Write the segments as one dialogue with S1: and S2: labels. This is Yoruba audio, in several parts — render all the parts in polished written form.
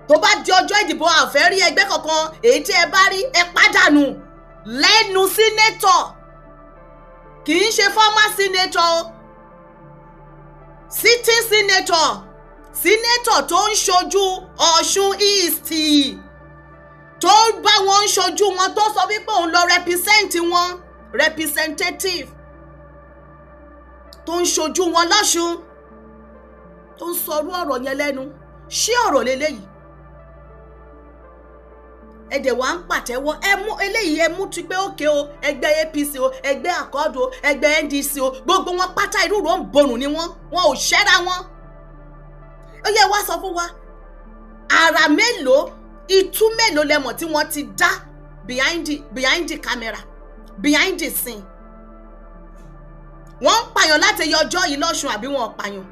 S1: tó bá di ọjọ́ ìdìbò àfẹ́ rí ẹgbẹ́ kankan èyí tí ẹ bá rí ẹ pàdánù lẹ́nu sínétọ̀, kì í ṣe former senator, sitting senator tó ń ṣojú Ọ̀ṣun East, tó bá wọn ń ṣojú wọn, tó sọ wípé òun lọ represent wọn, representative tó ń ṣojú wọn lọ́ṣun, tó ń sọrú ọ̀rọ̀ yẹn lẹ́nu. Ṣé ọ̀rọ̀ leléyìí? Ẹ̀dẹ̀ wá ń pàtẹ́wọ́, ẹ mú eléyìí, ẹ mú ti pé òkè o, ẹgbẹ́ APC o, ẹgbẹ́ Àkọ́dù o, ẹgbẹ́ NDC o, gbogbo wọn pátá irú rò ń borùn ni wọn ò ṣẹ́ra wọn. Ó yẹ wá sọ fún wa, àrà mélòó, ìtú mélòó lẹ́mọ̀ tí wọ́n ti dá behind the camera, behind the scene. Wọ́n ń pààyàn láti yọjọ́ yìí lọ́ṣun àbí wọn ò pààyàn?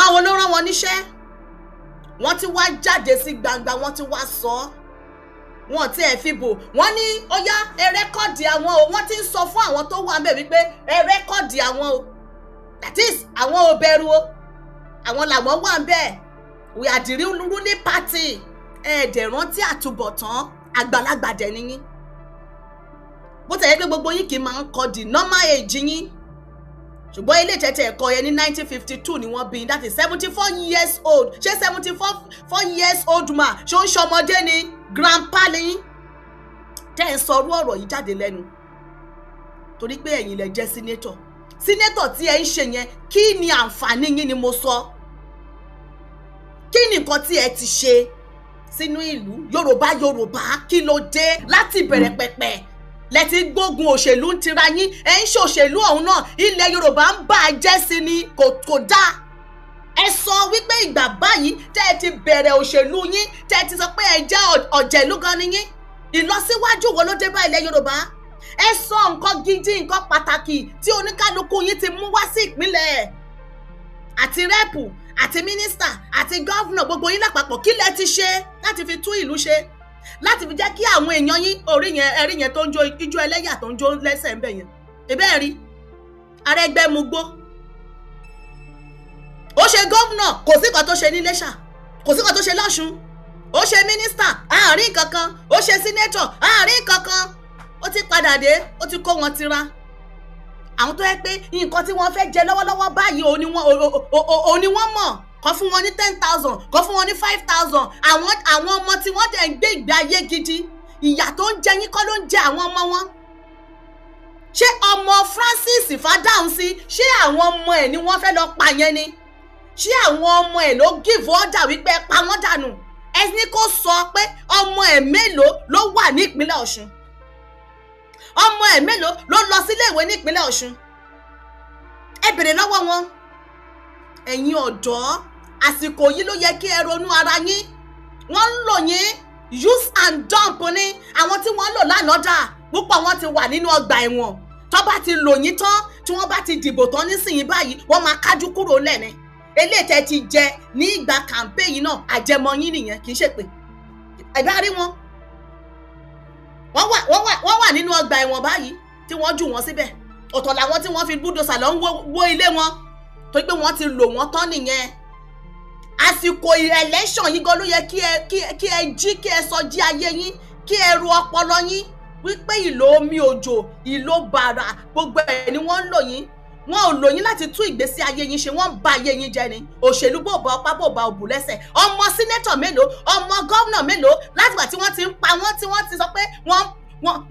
S1: Àwọn ló rán wọn níṣẹ́, wọ́n ti wá jáde sí gbangba, wọ́n ti wá sọ ọ́, wọ́n ti ẹ̀ fi bò, wọ́n ní ó yá ẹ rẹ́kọ̀dì àwọn o, wọ́n ti ń sọ fún àwọn tó wà ńbẹ̀ wípé ẹ rẹ́kọ̀dì àwọn o, that is àwọn ò bẹ̀rù o, àwọn làwọn wà ńbẹ̀, we are the ruling party. Ẹ̀ẹ́dẹ̀ rántí àtúbọ̀tán àgbàlagbà dẹ̀ nìyí, bó tẹ̀yẹ́ pé gbogbo yín kì í máa ń kọ the normal age yín, ṣùgbọ́n ilé ìtẹ̀tẹ̀ ẹ̀kọ́ yẹn ní 1952 ni wọ́n bí, that is 74 years old. Ṣé 74 years old man ṣó ń ṣọmọdé ni grandpa lẹ́yìn tẹ́ ẹ̀ ń sọrú ọ̀rọ̀ yìí jáde lẹ́nu? Torí pé ẹ̀yin lẹ jẹ́ senator tí ẹ ń ṣe yẹn, kí ni àǹfààní yín ni mo sọ? Kí ni nǹkan tí ẹ ti ṣe sínú ìlú Yorùbá? Kí ló dé láti bẹ̀rẹ̀ pẹ̀pẹ̀ lẹ́tí gbógun òṣèlú ń tira yín, ẹ̀ ń ṣòṣèlú ọ̀hún náà, ilẹ̀ Yorùbá ń bà á jẹ́ sí ni, kò dáa. Ẹ sọ wípé ìgbà báyìí tẹ́ ẹ ti bẹ̀rẹ̀ òṣèlú yín, tẹ́ ẹ ti sọ pé ẹ jẹ́ ọ̀jẹ̀lú gan ni yín, ìlọsíwájú wo ló dé bá ilẹ̀ Yorùbá? Ẹ sọ nǹkan gidi, nǹkan pàtàkì tí oníkálukú yín ti mú wá sí ìpínlẹ̀, àti rẹ́pù, àti mínísítà, àti gọ́vnà, gbogbo yín lápapọ̀, kí lẹ ti ṣe láti fi tún ìlú ṣe, láti fi jẹ́ kí àwọn èèyàn yín orí yẹn, ẹ̀rí yẹn tó ń jó ijó ẹlẹ́yà tó ń jó lẹ́sẹ̀ ń bẹ̀ yẹn, ìbẹ́ẹ̀ rí Arẹ́gbẹ́ mu gbó, ó ṣe gómìnà, kò sí kan tó ṣe ní Iléṣà, kò sí kan tó ṣe lọ́ṣun, ó ṣe mínísítà, àárín kankan, ó ṣe sínétọ̀, àárín kankan, ó ti padà dé, ó ti kó wọn tira. Àwọn tó yẹ pé nǹkan tí wọ́n fẹ́ jẹ lọ́wọ́lọ́wọ́ báyìí òun ni wọ́n mọ̀, kọ́ fún wọn ní 10,000, kọ́ fún wọn ní 5,000. Àwọn ọmọ tí wọ́n dẹ̀ ń gbé ìgbé ayé gidi, ìyà tó ń jẹ yín kọ́ ló ń jẹ àwọn ọmọ wọn. Ṣé ọmọ Francis Fádáhùnsí, ṣé àwọn ọmọ ẹ̀ ni wọ́n fẹ́ lọ pa yẹn ni? Ṣé àwọn ọmọ ẹ̀ ló give order wípé pa wọ́n dànù? Ẹ ní kó sọ pé ọmọ ẹ̀ mélòó ló wà ní ìpínlẹ̀ Ọ̀ṣun? Ọmọ ẹ̀ mélòó ló lọ sílé ìwé ní ìpínlẹ̀ Ọ̀ṣun? Ẹ bèrè lọ́wọ́ wọn. Ẹ̀yin ọ̀dọ́, àsìkò yìí ló yẹ kí ẹ ronú ara yín. Wọ́n ń lò yín use and dump ní àwọn tí wọ́n lò lánàá dà, púpọ̀ wọn ti wà nínú ọgbà ẹ̀wọ̀n. Tó bá ti lò yín tán, tí wọ́n bá ti dìbò tán nísìnyí báyìí, wọ́n máa kájú kúrò lẹ́ni. Eléyìí tẹ́ ti jẹ ní ìgbà campaign náà, àjẹmọ́ yín nìyẹn, kì í ṣe pé ẹ bá rí wọn. Wọ́n wà nínú ọgbà ẹ̀wọ̀n báyìí tí wọ́n jù wọ́n síbẹ̀. Ọ̀tọ̀ làwọn tí wọ́n fi búdòsà lọ ń wó ilé wọn, torí pé wọ́n ti lò wọ́n tán nìyẹn. Àsìkò election yìí gan ló yẹ kí ẹ jí, kí ẹ sọ jí ayé yín, kí ẹ ro ọpọlọ yín wípé ìlò omi òjò, ìlò bàrà, gbogbo ẹ̀ ni wọ́n ń lò yín. Wọn ò lò yín láti tún ìgbésí ayé yín ṣe, wọ́n ń ba ayé yín jẹ́ ni. Òṣèlú bò bá ọpá bò bá òbù lẹ́sẹ̀. Ọmọ sínétọ̀ mélòó, ọmọ gọ́vnà mélòó, látìgbà tí wọ́n ti ń pa wọ́n, tí wọ́n ti sọ pé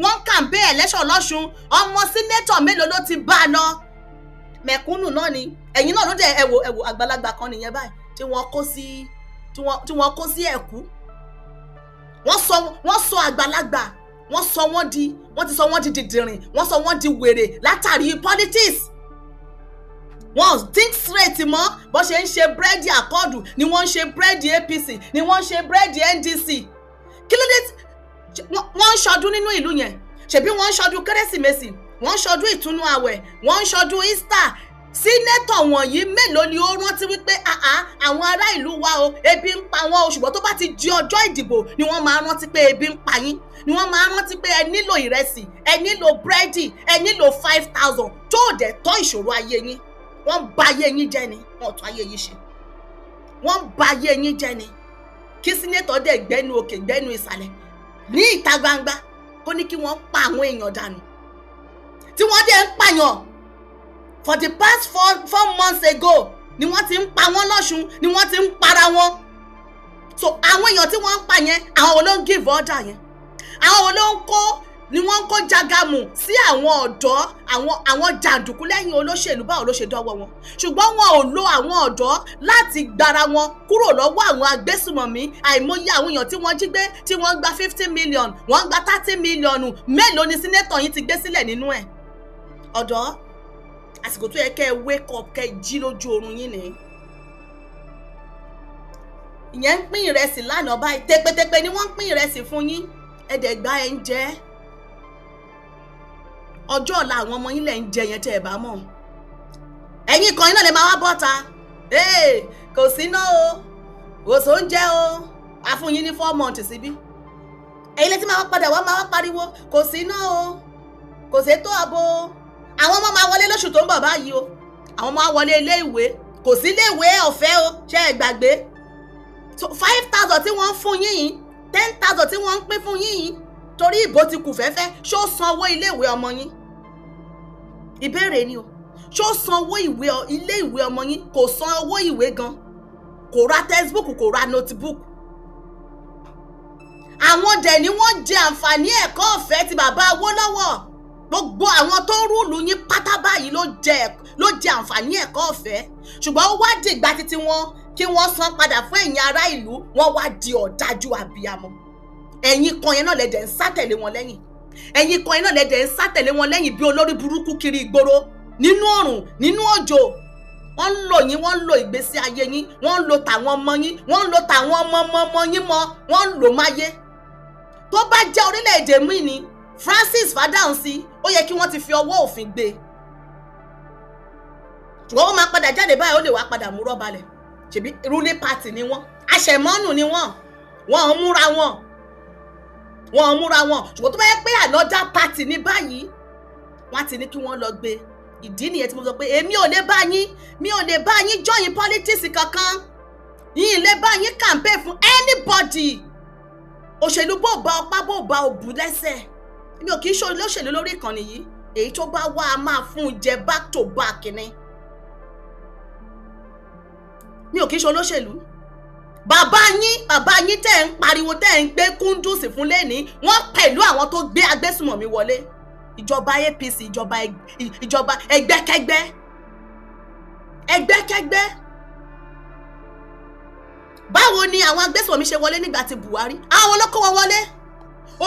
S1: wọ́n campaign election lọ́ṣun, ọmọ sínétọ̀ mélòó ló ti bá a lọ? Mẹ̀kúnnù náà ni. Ẹ̀yin náà ló dé ẹ̀wò àgbàlagbà kan nìyẹn báyìí tí wọ́n kó sí ẹ̀kú. Wọ́n sọ àgbàlagbà, wọ́n ti sọ wọ́n di dìdìrìn, wọ́n sọ wọ́n di wèrè látàrí politics. Wọ́n think straight mọ́, bó ṣe ń ṣe búrẹ́dì Àkọ́dù ni wọ́n ń ṣe búrẹ́dì APC, ni wọ́n ń ṣe búrẹ́dì NDC. Kí ló dé? Wọ́n ń ṣọdún nínú ìlú yẹn. Ṣebí wọ́n ń ṣọdún Kérésìmesì, wọ́n ń ṣọdún ìtúnú àwẹ̀, wọ́n ń ṣọdún Easter. Sínétọ̀ wọ̀nyí mélòó ni ó rántí wípé àwọn ará ìlú wa o, ebi ń pa wọn o, ṣùgbọ́n tó bá ti di ọjọ́ ìdìbò ni wọ́n máa rántí pé ebi ń pa yín, ni wọ́n máa rántí pé ẹ nílò ìrẹsì, ẹ nílò búrẹ́dì, ẹ nílò 5,000 tó dẹ̀ tọ́ ìṣòro ayé yín. Wọ́n bà ayé yín jẹ́ ni, wọ́n tún ayé yín ṣe. Wọ́n bà ayé yín jẹ́ ni. kí sínétọ̀ dẹ̀ gbẹ́nu òkè gbẹ́nu ìsàlẹ̀ ní ìta gbangba kó ní kí wọ́n pa àwọn èèyàn dànù tí wọ́n dẹ̀ ń pààyàn for the past four months ago ni wọ́n ti ń pa wọ́n lọ́ṣun ni wọ́n ti ń para wọn. So àwọn èèyàn tí wọ́n ń pa yẹn àwọn ló ń give order yẹn, àwọn ló ń kó ni wọ́n ń kó jagamu sí àwọn ọ̀dọ́ àwọn jàǹdùkú lẹ́yìn olóṣèlú báwo ló ṣe dọ́wọ́ wọn, ṣùgbọ́n wọn ò lo àwọn ọ̀dọ́ láti gbára wọn kúrò lọ́wọ́ àwọn agbésùmọ̀mí. Àìmọye àwọn èèyàn tí wọ́n jí gbé tí wọ́n gba 50 million wọ́n gba 30 million, mélòó ni sínétọ̀ yín ti gbé sílẹ̀ nínú ẹ̀? Ọ̀dọ́ àsìkò tó yẹ kẹ́ ẹ wake up kẹ́ ẹ jí lójú oorun yín ni. Ìyẹn ń pín ìrẹsì lánàá báyìí tẹpẹtẹpẹ ni wọ́n ń pín ìrẹsì fún yín, ẹ̀ẹ́dẹ̀gbá ẹ̀ ń jẹ. Ọjọ́ ọ̀la àwọn ọmọ yín lẹ̀ ń jẹ yẹn tẹ́ ẹ bá mọ̀. Ẹ̀yin kan iná lè máa wá bọ́ta, kò sí iná o, kò sóúnjẹ o, a fún yín ní 4 months síbí. Ẹ̀yin lè ti máa wá padà wá máa wá pariwo kò sí iná o, kò sétò ààbò o. Àwọn ọmọ máa wọlé lóṣù tó ń bọ̀ báyìí o, àwọn máa wọlé ilé ìwé, kò sí ilé ìwé ọ̀fẹ́ o, ṣé ẹ gbàgbé? So 5,000 tí wọ́n ń fún yín, 10,000 tí wọ́n ń pín fún yín torí ìbò ti kù fẹ́fẹ́, ṣó san owó ilé ìwé ọmọ yín? Ìbéèrè ni o, ṣó san owó ilé ìwé ọmọ yín? Kò san owó ìwé gan, kò ra textbook, kò ra notebook. Àwọn dẹ̀ ni wọ́n jẹ àǹfààní ẹ̀kọ́ ọ̀fẹ́ ti bàbá Awólọ́wọ̀. Gbogbo àwọn tó rúùlù yín pátá báyìí ló jẹ àǹfààní ẹ̀kọ́ ọ̀fẹ́, ṣùgbọ́n ó wá dìgbà títí wọn kí wọ́n san padà fún ẹ̀yin ará ìlú, wọ́n wá di ọ̀dájú abiyamọ. Ẹ̀yin kan yẹn náà lẹ̀dẹ̀ ń sátẹ̀lé wọn lẹ́yìn, ẹ̀yin kan yẹn náà lẹ̀dẹ̀ ń sátẹ̀lé wọn lẹ́yìn bí olórí burúkú kiri ìgboro nínú ọ̀run nínú òjò. Wọ́n ń lò yín, wọ́n ń lo ìgbésí ayé yín, wọ́n ń lo tàwọn ọmọ yín, wọ́n ń lo tàwọn ọmọ yín mọ́, wọ́n ń lò máyé. Tó bá jẹ́ orílẹ̀-èdè mi ni Francis Fádáhùnsí, ó yẹ kí wọ́n ti fi ọwọ́ òfin gbé. Ṣùgbọ́n ó máa padà jáde báyìí, ó lè wá padà mú rọ́balẹ̀. Ṣèbí ruling party ni wọ́n, àṣẹmọ́nù ni wọ́n ò múra wọn. Ṣùgbọ́n tó bá yẹ pé another party ní báyìí, wọ́n ti ní kí wọ́n lọ gbé. Ìdí nìyẹn tí mo sọ pé èmi ò lè bá yín join politics kankan, yín lè bá yín campaign fún anybody. Òṣèlú bó bá ọpá bó bá òbú lẹ́sẹ̀. Mi ò kì í ṣe olóṣèlú lórí ìkànnì yìí, èyí tó bá wá a máa fún un jẹ back to back ni. Mi ò kì í ṣe olóṣèlú. Bàbá yín tẹ́ ń pariwo tẹ́ ń gbé kúndùsì fún lẹ́ni, wọ́n pẹ̀lú àwọn tó gbé agbésùmọ̀mí wọlé. Ìjọba APC, ìjọba ẹgbẹ́kẹ́gbẹ́. Báwo ni àwọn agbésùmọ̀mí ṣe wọlé nígbà tí Buhari? Àwọn ló kó wọn wọlé.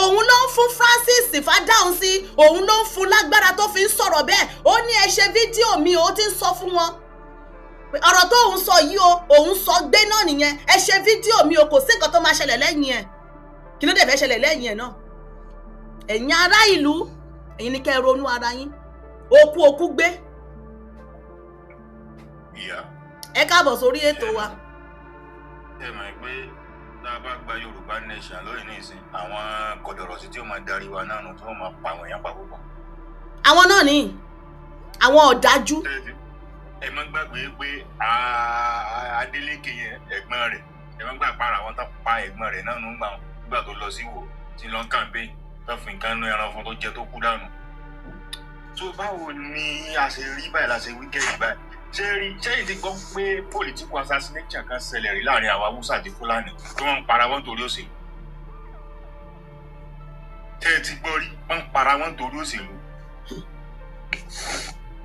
S1: Òun ló ń fún Francis Fádáhùnsí, òun ló ń fún lágbára tó fi ń sọ̀rọ̀ bẹ́ẹ̀. Ó ní ẹ ṣe fídíò mi, ó ti ń sọ fún wọn. Ọ̀rọ̀ tó òun sọ yìí o, òun sọ gbé náà nìyẹn. Ẹ ṣe fídíò mi o, kò sí nǹkan tó máa ṣẹlẹ̀ lẹ́yìn ẹ̀. Kí ló dẹ̀ fẹ́ ṣẹlẹ̀ lẹ́yìn ẹ̀ náà? Ẹ̀yin ará ìlú, ẹ̀yin ni kẹ́ ẹ ronú ara yín. Okú gbé. Ẹ káàbọ̀ sórí ètò wa.
S2: Ẹ mọ̀ pé tá a bá gba Yorùbá nation lóyìn ní ìsìn, àwọn kọ̀dọ̀rọ̀sí tí ó máa darí wa náà nù tí wọ́n máa pa àwọn èèyàn pa púpọ̀.
S1: Àwọn náà ni àwọn ọ̀dájú.
S2: Ẹ má gbàgbé pé Adélékè yẹn ẹ̀gbọ́n rẹ̀, ẹ má gbà para àwọn tó pa ẹ̀gbọ́n rẹ̀ náà nígbà tó lọ sí Ìwó tí lọ campaign tó fi nǹkan nú ẹran fún tó jẹ tó kú dànù. So báwo ni a ṣe rí báyìí, la ṣe wíkẹ́ẹ̀dì báyìí? Ṣé ti gbọ́ pé political assassination kan ṣẹlẹ̀ rí láàrin àwọn Haúsá àti Fúlàní tí wọ́n ń para wọn torí òṣèlú? Ṣé ẹ ti gbọ́ rí wọ́n ń para wọn torí òṣèlú?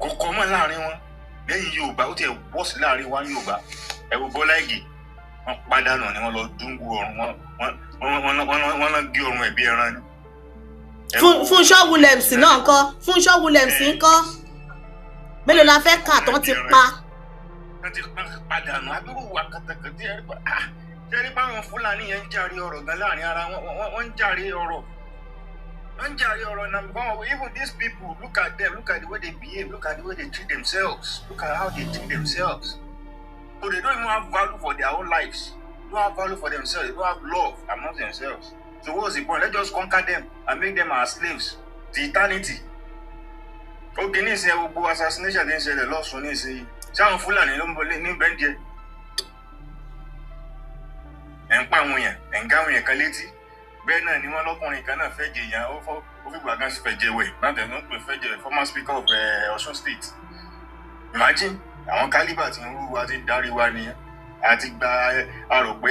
S2: Kò kọ́ mọ́ láàrin wọn. Lẹ́yìn Yorùbá ó ti ẹ̀ wọ́ sí láàrin wa Yorùbá. Ẹ wo Bọ́lá Ìgè, wọ́n pàdánù ni wọ́n lọ dúngbò ọrùn wọ́n lọ gé ọrùn ẹ̀bí ẹran ni.
S1: Fúnṣọ́ Williams náà ńkọ́? Fúnṣọ́ Williams ńkọ́? Mélòó la fẹ́ kà tán ti pa?
S2: Wọ́n ti pàdánù abirú wa kàtàkàtà ẹ̀rí pa. Ṣẹ́rí bá àwọn Fúlàní yẹn ń jàre ọ̀rọ̀ gan láàrin ara wọn, wọ́n ń jàre ọ̀rọ̀. Now, even these people, look at them, look at the way they behave, look at the way they treat themselves, look at how they treat themselves. So they don't even have value for their own lives. They don't have value for themselves. They don't have love among themselves. So what's the point? Let's just conquer them and make them our slaves to eternity. Okay, ní ìsìn gbogbo assassination tí ń ṣẹlẹ̀ lọ́sùn ní ìsìn, ṣáwọn Fúlàní ló ń bọ̀ ní bẹ́ńdíẹ̀. ẹ̀ ń pa àwọn èèyàn ẹ̀ ń gá àwọn èèyàn kan létí bẹ́ẹ̀ náà ni wọ́n lọ́kùnrin kan náà fẹ́ jẹ èèyàn ó fi gbàgán sí fẹ́ jẹ wẹ̀ láti ẹ̀nu pé fẹ́ jẹ former speaker of Ọ̀ṣun state. Imagine àwọn kálíbà tí ń rú wa ti ń darí wa nìyẹn àti gba àròpé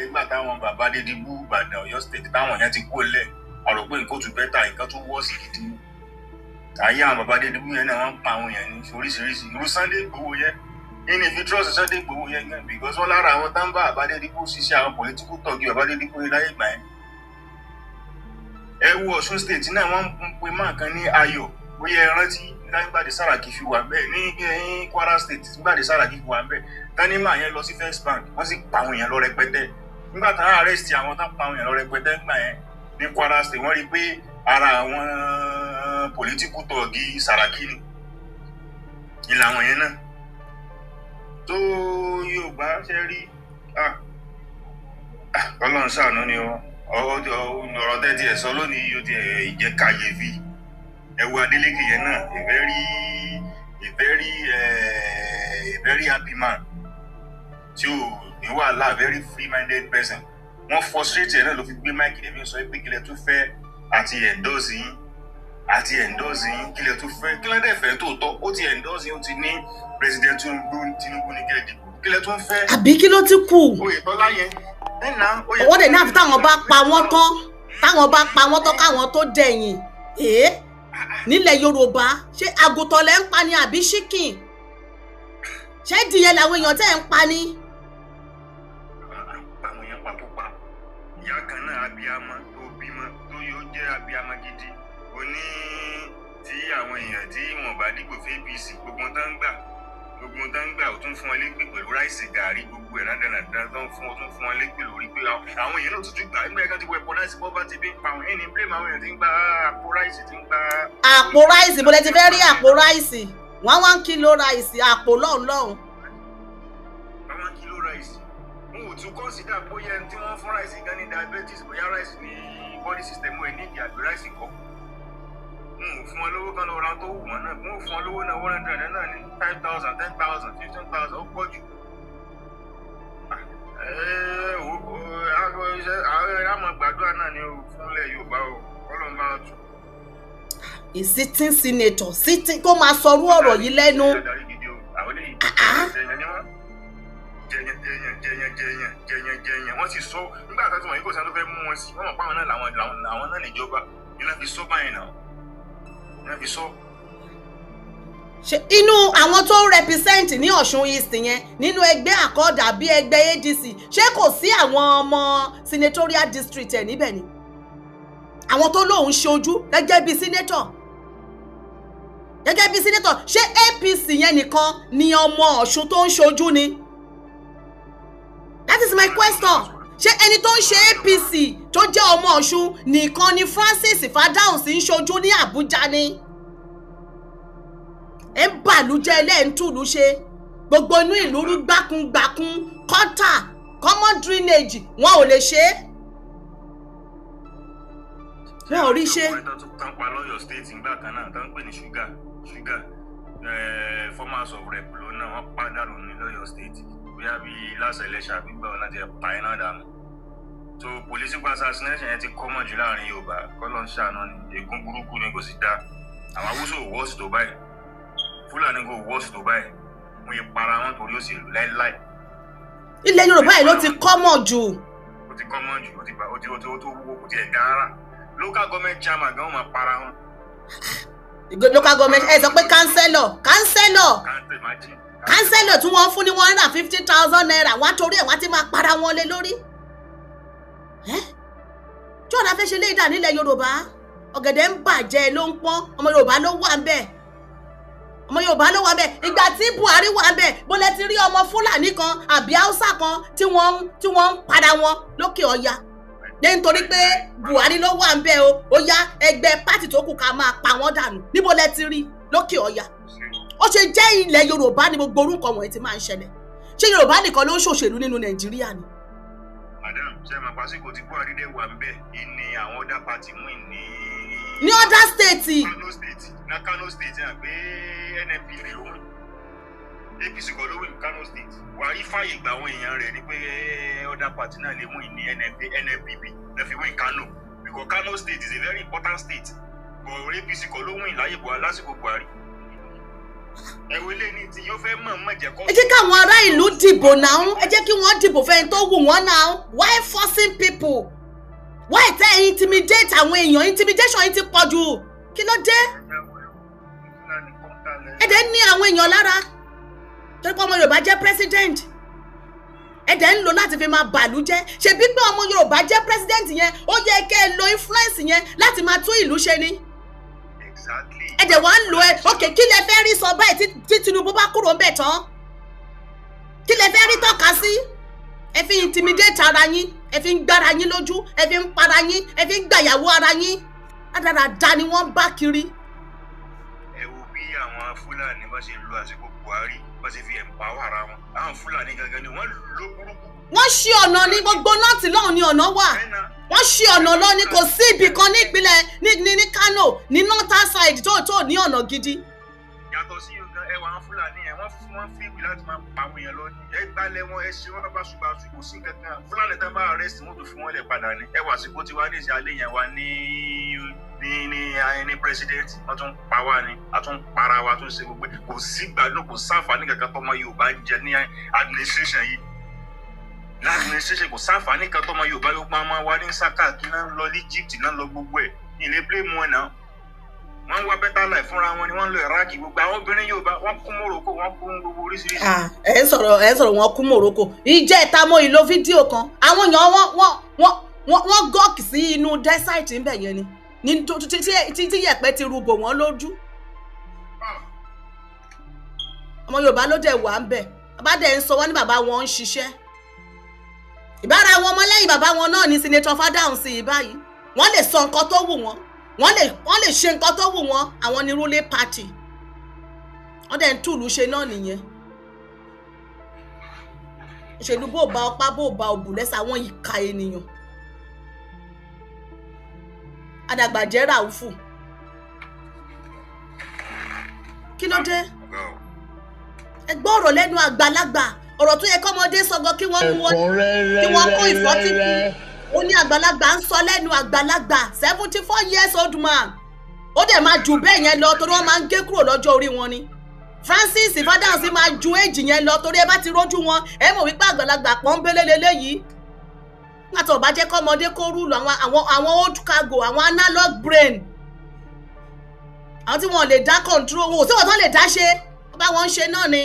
S2: ìgbà táwọn bàbá Adédìbú Ìbàdàn Ọ̀yọ́ state táwọn yẹn ti kó lẹ̀ àròpé nǹkan tún bẹ́tà nǹkan tún wọ́ sí gidi ayé àwọn bàbá Adédìbú yẹn náà wọ́n ń pa àwọn èèyàn ní oríṣiríṣi irú Sunday Igboho yẹn in if you trust Sunday Igboho yẹn gan because wọ́n lára àwọn tá ń bá bàbá Adédìbú ṣiṣẹ́ àwọn political talk bàbá Adédìbú yẹn láyé ìgbà yẹn. Ẹ wo Ọ̀ṣun state náà wọ́n ń pe máa kan ní Ayọ̀ bóyá ẹ rántí nígbàdí Sàràkí fi wà bẹ́ẹ̀ ní Kwara state nígbàdí Sàràkí fi wà bẹ́ẹ̀ tánimà yẹn lọ sí First Bank wọ́n sì pa àwọn èèyàn lọ rẹpẹtẹ nígbà táwọn arrest àwọn tán pa àwọn èèyàn lọ rẹpẹtẹ nígbà yẹn ní Kwara state wọ́n rí i pé ara àwọn political talk Sàràkí ni ìlànà yẹn náà tó Yorùbá ṣe rí Ọlọ́run ṣàánú ni ọ̀rọ̀ tẹ́tí ẹ̀ sọ lónìí yóò ti ìjẹ́ kàyéfì ẹ wo Adeleke yẹn náà a very happy man tí ó ní wàhálà very free-minded person wọ́n frustrate ẹ̀ náà ló fi gbé máìkì lẹ́bí sọ pé kílẹ̀ tó fẹ́ àti endorse yín kílẹ̀ tó fẹ́ kílẹ̀ dẹ̀ fẹ́ tòótọ́ ó ti endorse yín ó ti ní president Tinubu ní kẹ́ẹ̀dì kílẹ̀ tó ń fẹ́. Àbí kí ló ti kù? Oyètọ́lá yẹn
S1: owó dẹ̀ náà táwọn bá pa wọ́n tán káwọn tó dẹ̀yìn nílẹ̀ Yorùbá ṣé àgùntàn lẹ́ ń pa ni àbí ṣíkìn ṣé ìdíyẹ làwọn èèyàn tẹ́ ń pa ni.
S2: àwọn èèyàn pàtópa ìyá kan náà abiyamọ tó bímọ tó yóò jẹ́ abiyamọ gidi ó ní tí àwọn èèyàn tí wọn bá dìbò fún APC gbogbo tán ń gbà ó tún fún wọn lépè pẹ̀lú ráìsì gàrí gbogbo ẹ̀ ládàládà tó ń fún wọn lépè lórí pé àwọn èèyàn náà tuntun gbà nígbà yẹn kan ti wọ ẹ̀pọ̀ láìsí bọ́ bá ti bí ń pa àwọn èèyàn ní blame àwọn èèyàn ti ń gba àpò ráìsì
S1: àpò ráìsì bó lẹ ti fẹ́ rí àpò ráìsì 1 kilo ráìsì àpò lọ́hùn.
S2: 1 kilo ráìsì mo ò tún kọ́nsídà bóyá ẹni tí wọ́n fún ráìsì gan ní diabetes bóyá ráìsì ní body system ẹ̀ ní ìdí àgbẹ̀ ráìsì kọ́ fún wọn lówó kan lọ ra tó wù wọn náà fún wọn lówó náà 100 náà ní 5,000 10,000 15,000 ó pọ̀ jù. àmọ́ gbàdúrà náà ni fúnlẹ̀ Yorùbá o Ọlọ́run bá tù.
S1: A sitting senator sitting kó máa sọrú ọ̀rọ̀ yìí lẹ́nu.
S2: jẹyàn wọ́n sì sọ nígbà tó ti wọ̀nyí kò sí àwọn tó fẹ́ mú wọn sí wọ́n mọ̀ pé àwọn náà làwọn náà níjọba iná fi sọ báyìí náà iná fi sọ.
S1: ṣe inú àwọn tó ń represent ní Ọ̀ṣun East yẹn nínú ẹgbẹ́ àkọ́dà bí ẹgbẹ́ ADC ṣé kò sí àwọn ọmọ senatorial district ẹ̀ níbẹ̀ ni àwọn tó lóun ṣojú gẹ́gẹ́ bí senator ṣé APC yẹn nìkan ni ọmọ Ọ̀ṣun tó ń ṣojú ni that is my question ṣé ẹni tó ń ṣe APC tó jẹ́ ọmọ Ọ̀ṣun nìkan ni Francis Fadahunsi ń ṣojú ní Àbújá ni ẹ ń bàlújẹ́ ẹlẹ́ǹtùlù ṣe gbogbo inú ìlú rú gbákùngbàkùn kọ́tà common drainage wọn ò lè ṣe é wọn ò rí ṣe.
S2: tán pa lọ́yọ̀ state ńgbà kan náà tán ń pè ní ṣúgà formers of rep ló náà wọ́n pàdánù ní lọ́yọ̀ state bóyá bíi last election gbígbà wọn láti pa iná dànù. so political assassination yẹn ti common jù láàrin Yorùbá kọ́lọ́ ń ṣàánú ni ègún burúkú ni kò sì dá àwọn Haúsá ò wọ́ọ̀sì tó báyìí Fúlàní kò wọ́ọ̀sì tó báyìí wọ́n yẹ para wọn torí òṣèlú láíláí.
S1: ilẹ̀ Yorùbá yìí ló ti common jù.
S2: ó ti common jù ó tó wúwo kò tiẹ̀ dára local government chairman gan máa para wọn.
S1: local government ẹ sọ pé kánsẹ́lọ̀ tí wọ́n fún ní 150,000 naira wá torí ẹ̀ wá ti máa para wọn lé lórí. tí ọ̀nà fẹ́ ṣe lé ìdá nílẹ̀ Yorùbá ọ̀gẹ̀dẹ̀ ń bàjẹ́ ló ń pọ́n ọmọ Yorùbá ló wà ń bẹ̀ ìgbà tí Buhari wà ń bẹ̀ bó lẹ ti rí ọmọ Fúlàní kan àbí Haúsá kan tí wọ́n ń para wọn lókè Ọya nítorí pé Buhari ló wà ń bẹ̀ ó yá ẹgbẹ́ pátì tó kù ká máa pa wọ́n dànù níbo lẹ ti rí lókè Ọya ó ṣe jẹ́ ilẹ̀ Yorùbá ni gbogbo orúkọ wọ̀nyí ti máa ń ṣẹlẹ̀ ṣé Yorùbá nìkan ló ń ṣòṣèlú nínú Nàìjíríà ni.
S2: madam ṣe máa pàṣípò tí Buhari dé wà ń bẹ̀ ní àwọn other party mú
S1: ní other state.
S2: Kano state náà pé NNPP ló wọ́n APC kọ́ ló win Kano State Buhari fàyè gba àwọn èèyàn rẹ̀ ní pé other party náà lè win ní NNPP lè fi win Kano because Kano State is a very important state but APC kọ́ ló win láyé Buhari lásìkò Buhari. Ẹ̀wọ̀n ilé ní tí yóò fẹ́ mọ̀ jẹ́ kọ́.
S1: Ẹ jẹ́ káwọn ará ìlú dìbò náà, ẹ jẹ́ kí wọ́n dìbò fẹ́ni tó wù wọ́n náà. Why forcing people? Why tẹ́ intimidate àwọn èèyàn? Intimidation yìí ti pọ̀ jù. Kí ló dé? Ẹ dẹ̀ ní àwọn èèyàn lára. Torí pé ọmọ Yorùbá jẹ́ president. Ẹ dẹ̀ ń lò láti fi máa bàlú jẹ́. Ṣebí pé ọmọ Yorùbá jẹ́ president yẹn, ó yẹ kẹ́ ẹ lo influence yẹn láti máa tún ìlú ṣe ni. Ẹ dẹ̀ wá ń lo ẹ, okay, kí lẹ fẹ́ rí sọ báyìí tí Tinubu bá kúrò ńbẹ̀ tán? Kí lẹ fẹ́ rí tọ́ka sí? Ẹ fi intimidate ara yín, ẹ fi ń gbára yín lójú, ẹ fi ń para yín, ẹ fi ń gbàyàwó ara yín. Àdàràdà ni wọ́n bá kiri.
S2: Ẹ wo bí àwọn Fúlàní bá ṣe lo àsìkò Buhari bá ṣe fi empower ara wọn. Àwọn Fúlàní gangan ni wọ́n lò burúkú.
S1: Wọ́n ṣí ọ̀nà ní gbogbo nọ́ọ̀tì lọ́hùn ní ọ̀nà wà. Wọ́n ṣí ọ̀nà lọ ní kò sí ibì kan ní ìpínlẹ̀ ní Kano ní northern side tó ní ọ̀nà gidi.
S2: Yàtọ̀ sí ọ̀gá ẹwà àwọn Fúlàní yẹn wọ́n fíìmù láti máa pa àwọn èèyàn lọ ní ẹ gbalẹ̀ wọn ẹ ṣe wọn bá ṣùgbọ́n àsìkò sí kankan Fúlàní tán bá arrest wọn tó fi wọn lẹ̀ padà ní ẹwà àsìkò tí wàá ní ìṣe alẹ́ yẹn wá ní president wọ́n tún pa wá ní àtún para wa tó ṣe gbogbo kò sí gbádùn kò sáǹfààní kankan tọmọ Yorùbá ń jẹ ní administration yìí l'administration kò sáǹfààní kan tọmọ Yorùbá yóò máa wá ní saka kí náà lọ ní Egypt náà lọ gbogbo ẹ̀ ilé blame wọn náà wọ́n wá better life fúnra wọn ni wọ́n lọ Iraq gbogbo àwọn obìnrin Yorùbá wọ́n kú Morocco wọ́n kú gbogbo oríṣiríṣi.
S1: ẹ sọ̀rọ̀ wọ́n kú Morocco ìjẹ́ ìta mo ìlò fídíò kan àwọn èèyàn wọ́n gọ́ọ̀kì sí inú desert ń bẹ̀ yẹn ni tí yẹ̀pẹ̀ ti rúbò wọ́n lójú. ọmọ Yorùbá ló dẹ̀ wà ń bẹ̀ bàbá dẹ̀ ń sọ wọ́n ní bàbá wọn ń ṣiṣẹ́ ìbára wọn ọmọlẹ́yìn bàbá wọn náà ní Senator Fádáhùnsí báyìí wọ́n lè sọ nǹkan tó wù wọ́n wọ́n lè ṣe nǹkan tó wù wọ́n àwọn ní ruling party wọ́n dẹ̀ ń túlù ṣe náà nìyẹn ìṣèlú bó ba ọpá bó ba òbù lẹ́sẹ̀ àwọn ìka ènìyàn Adàgbàjẹ́ Ràúfù kí ló dé ẹ gbọ́ ọ̀rọ̀ lẹ́nu àgbàlagbà ọ̀rọ̀ tó yẹ kọ́mọdé sọ̀gọ́ kí wọ́n kó ìfọ́tí kú ó ní àgbàlagbà ń sọ lẹ́nu àgbàlagbà 74 years old man ó dẹ̀ máa jù bẹ́ẹ̀ yẹn lọ torí wọ́n máa ń gé kúrò lọ́jọ́ orí wọn ni Francis Fádáhùnsí máa ju èjì yẹn lọ torí ẹ bá ti rójú wọn ẹ mọ̀ wípé àgbàlagbà pọ́nbélé leléyìí nígbà tó bá jẹ́ kọ́mọdé kó rúlù àwọn old cargo àwọn analog brain àwọn tí wọ́n lè dá control wọn ò sí wọ́n tó lè dá ṣe wọ́n bá wọn ń ṣe náà ni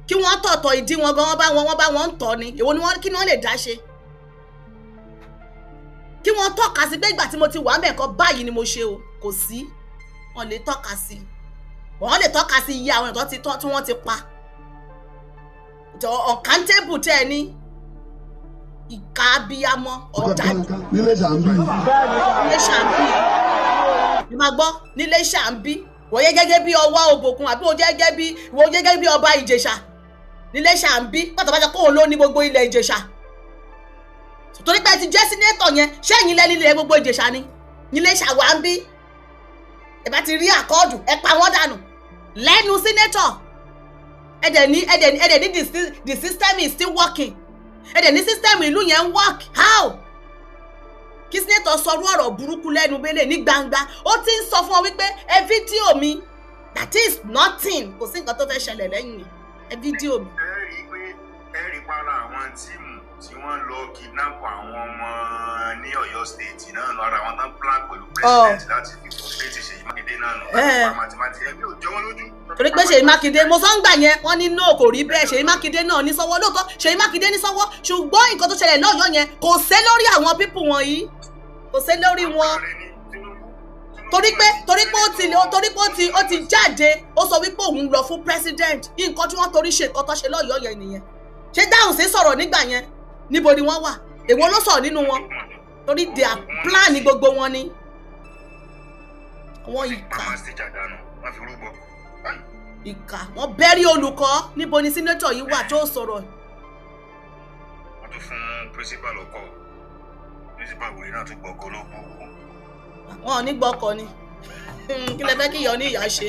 S1: kí wọ́n tọ̀tọ̀ ìdí wọn gan wọ́n bá wọn ń tọ̀ ni èwo ni wọ́n kí wọ́n lè dá ṣe kí wọ́n tọ́ka sí pé ìgbà tí mo ti wà mẹ́ẹ̀kọ́ báyìí ni mo ṣe o kò sí wọ́n lè tọ́ka sí wọ́n lè tọ́ka sí iye àwọn ìtọ́ tí wọ́n ti pa uncountable tẹ́ ẹ ní ìka abiyamọ ọ̀dájú
S3: nílé Ṣàǹbí
S1: ni máa gbọ́ nílé Ṣàǹbí wọ́n yẹ gẹ́gẹ́ bí ọwọ́ òbòkun àbí wọ́n gẹ́gẹ́ bí ọba Ìjẹ̀ṣà nílé Ṣàǹbí pátápátá kóun ló ní gbogbo ilẹ̀ Ìjẹ̀ṣà torí pé ti jẹ́ sínétọ̀ yẹn ṣẹ́yìn lẹ́ni ilẹ̀ gbogbo Ìjẹ̀ṣà ni nílé Ṣàǹbí ẹ bá ti rí àkọọ́dù ẹ pa wọ́n dànù lẹ́nu sínétọ̀ ẹ̀dẹ̀ ní the system is still working ẹ̀dẹ̀ ní system ìlú yẹn ń work how kí sínétọ̀ sọrú ọ̀rọ̀ burúkú lẹ́nu bẹ́lẹ̀ ní gbangba ó ti ń sọ fún ọ wípé ẹ fídíò mi that is nothing kò sí nǹkan tó fẹ́ ṣẹlẹ̀ lẹ́yìn ẹ fídíò mi.
S2: ẹ rí para àwọn tíìmù tí wọ́n lọ kidnap àwọn ọmọ ní Ọ̀yọ́ state náà lọ ara wọn tán plan pẹ̀lú president láti fi frustrate Ṣèyí Mákindé náà nù láti pa mathematics ẹbí ò jẹ wọn lójú.
S1: torí pé Ṣèyí Mákindé mo sọ ń gbà yẹn wọ́n ní no kò rí bẹ́ẹ̀ Ṣèyí Mákindé náà ní sọ́wọ́ lóòótọ́ Ṣèyí Mákindé ní sọ́wọ́ ṣùgbọ́n nǹkan tó ṣẹlẹ̀ lọ́yọ́ yẹn kò sé lórí àwọn pípù wọ̀nyí kò sé lórí wọn torí pé ó ti jáde ó sọ wípé òun lọ fún president nǹkan tí wọ́n torí ṣe nǹkan tó ṣe lọ́yọ́ yẹn nìyẹn ṣé Dáhùnsí sọ̀rọ̀ nígbà yẹn níbo ni wọ́n wà èwo ló sọ̀rọ̀ nínú wọn torí their plan gbogbo wọn ni wọ́n ìkà wọ́n bẹ́rí olùkọ́ níbo ni sínétọ̀ yìí wà tó sọ̀rọ̀.
S2: wọ́n tún fún principal ọkọ̀ principal wòye náà tún gbọ́kọ̀ ló bú.
S1: wọn ò ní gbọ́kọ̀ ni kí lẹ fẹ́ kí ìyá ní ìyá ṣe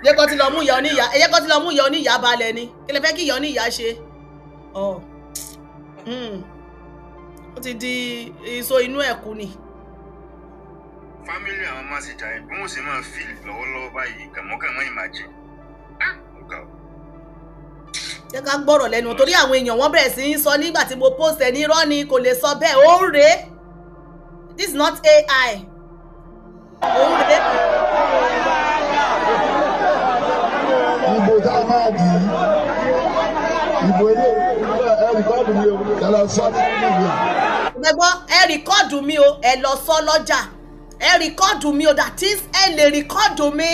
S1: Yẹ kó ti lọ mú ìyá oníyà, ẹ yẹ kó ti lọ mú ìyá oníyà balẹ̀ ni. Kí lẹ fẹ́ kí ìyá oníyà ṣe? Ó ti di iṣo inú ẹ̀kú ni.
S2: Family àwọn máa ṣe jà ẹ̀ bí wọ́n ṣe máa feel lọ́wọ́lọ́wọ́ báyìí kàmọ́kàmọ́ imagine.
S1: Jẹ́ ká gbọ́rọ̀ lẹ́nu torí àwọn èèyàn wọ́n bẹ̀rẹ̀ sí í sọ nígbà tí mo post ẹ̀ ní irọ́ ni kò lè sọ bẹ́ẹ̀ ó ń rèé. This is not AI. Ó ń rèé.
S3: Ìbò tá a máa dì í. Ìbò ilé ẹ rìkọ́dù mi o, ẹ lọ sọ ní ìlú.
S1: Gbẹ́gbọ́ ẹ rìkọ́dù mi o, ẹ lọ sọ lọ́jà. Ẹ rìkọ́dù mi o, that is ẹ lè rìkọ́dù mi.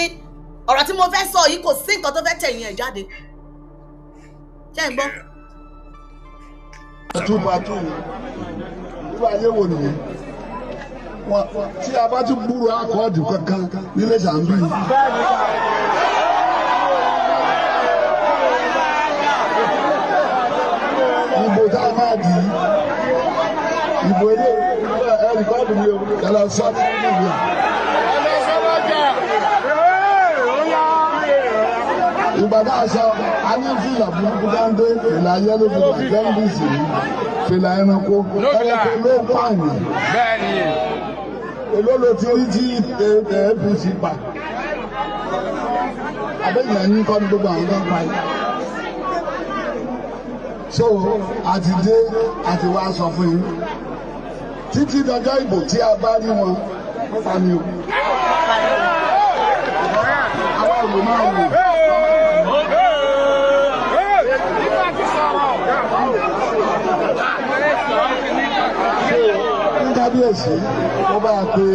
S1: Ọ̀rọ̀ tí mo fẹ́ sọ yìí kò sí nǹkan tó fẹ́ tẹ̀yìn ẹ̀ jáde. Ṣé ń gbọ́?
S3: Pàtó irú ayé wo nìyẹn? Tí a bá tún gbúrò akọ́ọ̀dù kankan nílé Ṣàǹbí. Ìbò tá a máa dì í. Ìbò ilé ẹ rìkọ́dù mi o, ẹ lọ sọ ní ìlú. Ìgbà tá a sọ, a ní fìlà burúkú dáńdé, fìlà yẹ́lò fìlà gẹ́ńdìsì, fìlà ẹranko, ẹranko ló ń pààyàn.
S4: Bẹ́ẹ̀ni.
S3: Èló ló ti rí tí APC pa. Abẹ́yẹn yín kọ́ ní gbogbo àwọn tó ń pa yìí. So, àti dé àti wá sọ fún yín. Títí dọjọ́ ìbò tí a bá rí wọn, ta ni o? Àwọn ìlú máa wò. Kábíyèsí ó bá pe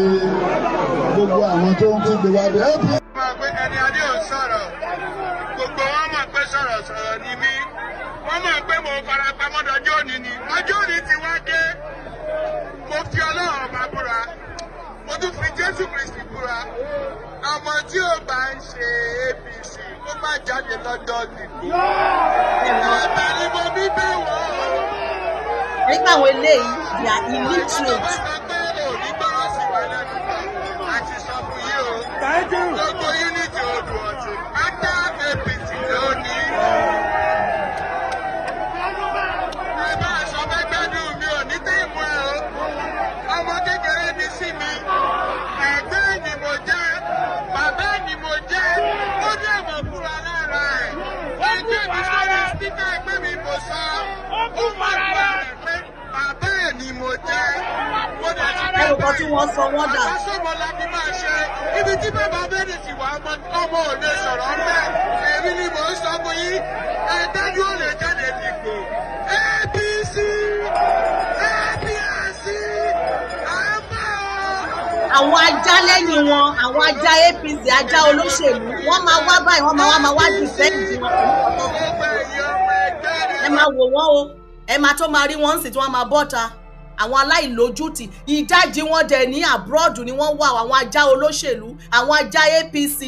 S3: gbogbo àwọn tó ń kígbe wá dé.
S4: Wọ́n mọ̀ pé ẹni adé ò sọ̀rọ̀, gbogbo wọn mọ̀ pé sọ̀rọ̀sọ̀rọ̀ ni mí. Wọ́n mọ̀ pé mo fara pamọ́ dọjọ́ òní ni. Ọjọ́ òní ti wá dé. Mo fi Ọlọ́run ọba búra. Mo tún fi Jésù Kristi búra. Àwọn tí ò bá ń ṣe APC kó má jáde lọ́dọ̀ nìkú. Ìgbà ni mo bí bẹ́ẹ̀ wọ̀.
S1: Nígbà àwọn eléyìí, they are illiterate.
S4: Gbogbo unity odò ọ̀tún, pátá APC lónìí. Ẹ bá aṣọ fẹ́ gbẹ́dùn mi ò ní tẹ́ ìmú ẹ o. Ọmọ kékeré ní sí mi. Ẹ̀gbẹ́ ni mo jẹ́, bàbá ni mo jẹ́, ó ní ẹ̀mọ̀ fúnra lára ẹ̀. Ẹgbẹ́ mi sọ́dọ̀ síkà ẹgbẹ́ mi mo sọ. Ó máa gbọ́ ẹ̀ pé bàbá ẹ̀ ni mo jẹ́.
S1: Ẹ̀rùkọ́ tí wọ́n sọ wọ́n dà.
S4: Àṣọ́mọ́ la fi máa ṣe. Ibi tí bàbá bẹ́ẹ̀ni sì wá ọmọ òde sọ̀rọ̀ ńbẹ́. Èmi ni mò ń sọ fún yín. Ẹ̀dájú ò lè jáde dìbò. APC APC àmọ́.
S1: Àwọn ajá lẹ́yìn wọn, àwọn ajá APC, ajá olóṣèlú, wọ́n máa wá báyìí, wọ́n máa wá dìfẹ́ǹdì wọn. Ẹ máa wò wọ́n o, ẹ máa tó máa rí wọn sì tí wọ́n máa bọ́ta. Àwọn aláìlójútì, ìdajì wọn dẹ̀ ní abroad ni wọ́n wà, àwọn ajá olóṣèlú, àwọn ajá APC.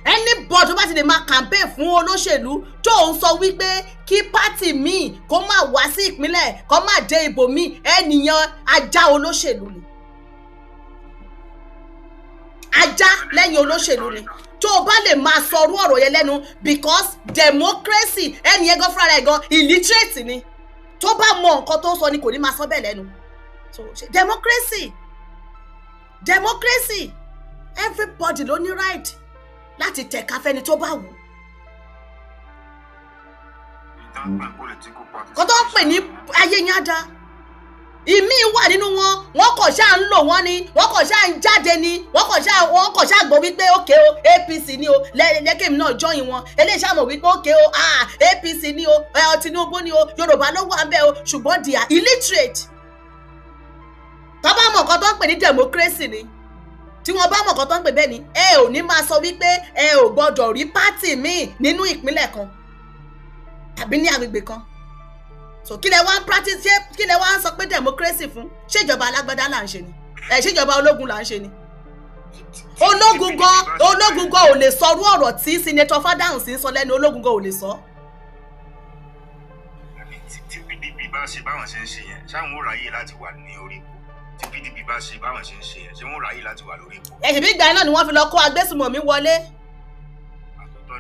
S1: Anybody tó bá ti lè máa campaign fún olóṣèlú tó ń sọ wípé kí pátì míì kó má wá sí ìpínlẹ̀, kó má dé ìbò míì, ẹnìyàn ajá olóṣèlú ni. Ajá lẹ́yìn olóṣèlú ni. Tó o bá lè máa sọ orú ọ̀rọ̀ yẹn lẹ́nu because democracy ẹnìyẹn gan fúnra ẹ̀ gan illiterate ni. Tó bá mọ nǹkan tó ń sọ ni kò ní máa sọ bẹ́ẹ̀ lẹ́nu. So democracy everybody ló ní right láti tẹ̀ka fẹ́ni tó bá wù. Kò tó ń pè ní ayé yẹn á da. Ìmí wà nínú wọn, wọ́n kàn ṣáà ń lò wọ́n ni, wọ́n kàn ṣáà ń jáde ni, wọ́n kàn ṣáà gbọ́ wípé òkè o APC ni o, lẹ́kẹ̀mí náà jọyìn wọn, eléyìí ṣáà mọ̀ wípé òkè o APC ni o, Tinubu ni o, Yorùbá ló wà ń bẹ̀ o, ṣùgbọ́n they are illiterate. Tó bá mọ̀ nǹkan tó ń pè ní democracy ni, tí wọ́n bá mọ̀ nǹkan tó ń pè bẹ́ẹ̀ ni, ẹ ò ní máa sọ wípé ẹ ò gbọ́dọ̀ rí pátì míì nínú ìpínlẹ̀ kan tàbí ní agbègbè kan. So kí lẹ wá ń practice, kí lẹ wá ń sọ pé democracy fún? Ṣé ìjọba alágbádá là ń ṣe ni? Ṣé ìjọba ológun là ń ṣe ni? Ológun gan ò lè sọrú ọ̀rọ̀ tí Senator Fadahun ń sọ lẹ́nu, ológun gan ò lè sọ.
S2: Tí PDP bá ṣe báwọn ṣe ń ṣe yẹn, ṣáwọn ò ráyè láti wà ní orí ipò. Tí PDP bá ṣe báwọn ṣe ń ṣe yẹn, ṣé wọn ò ráyè láti wà lórí ipò.
S1: Ẹ̀sìn bí ìgbà náà ni wọ́n fi lọ kó agbésùmọ̀mí wọlé.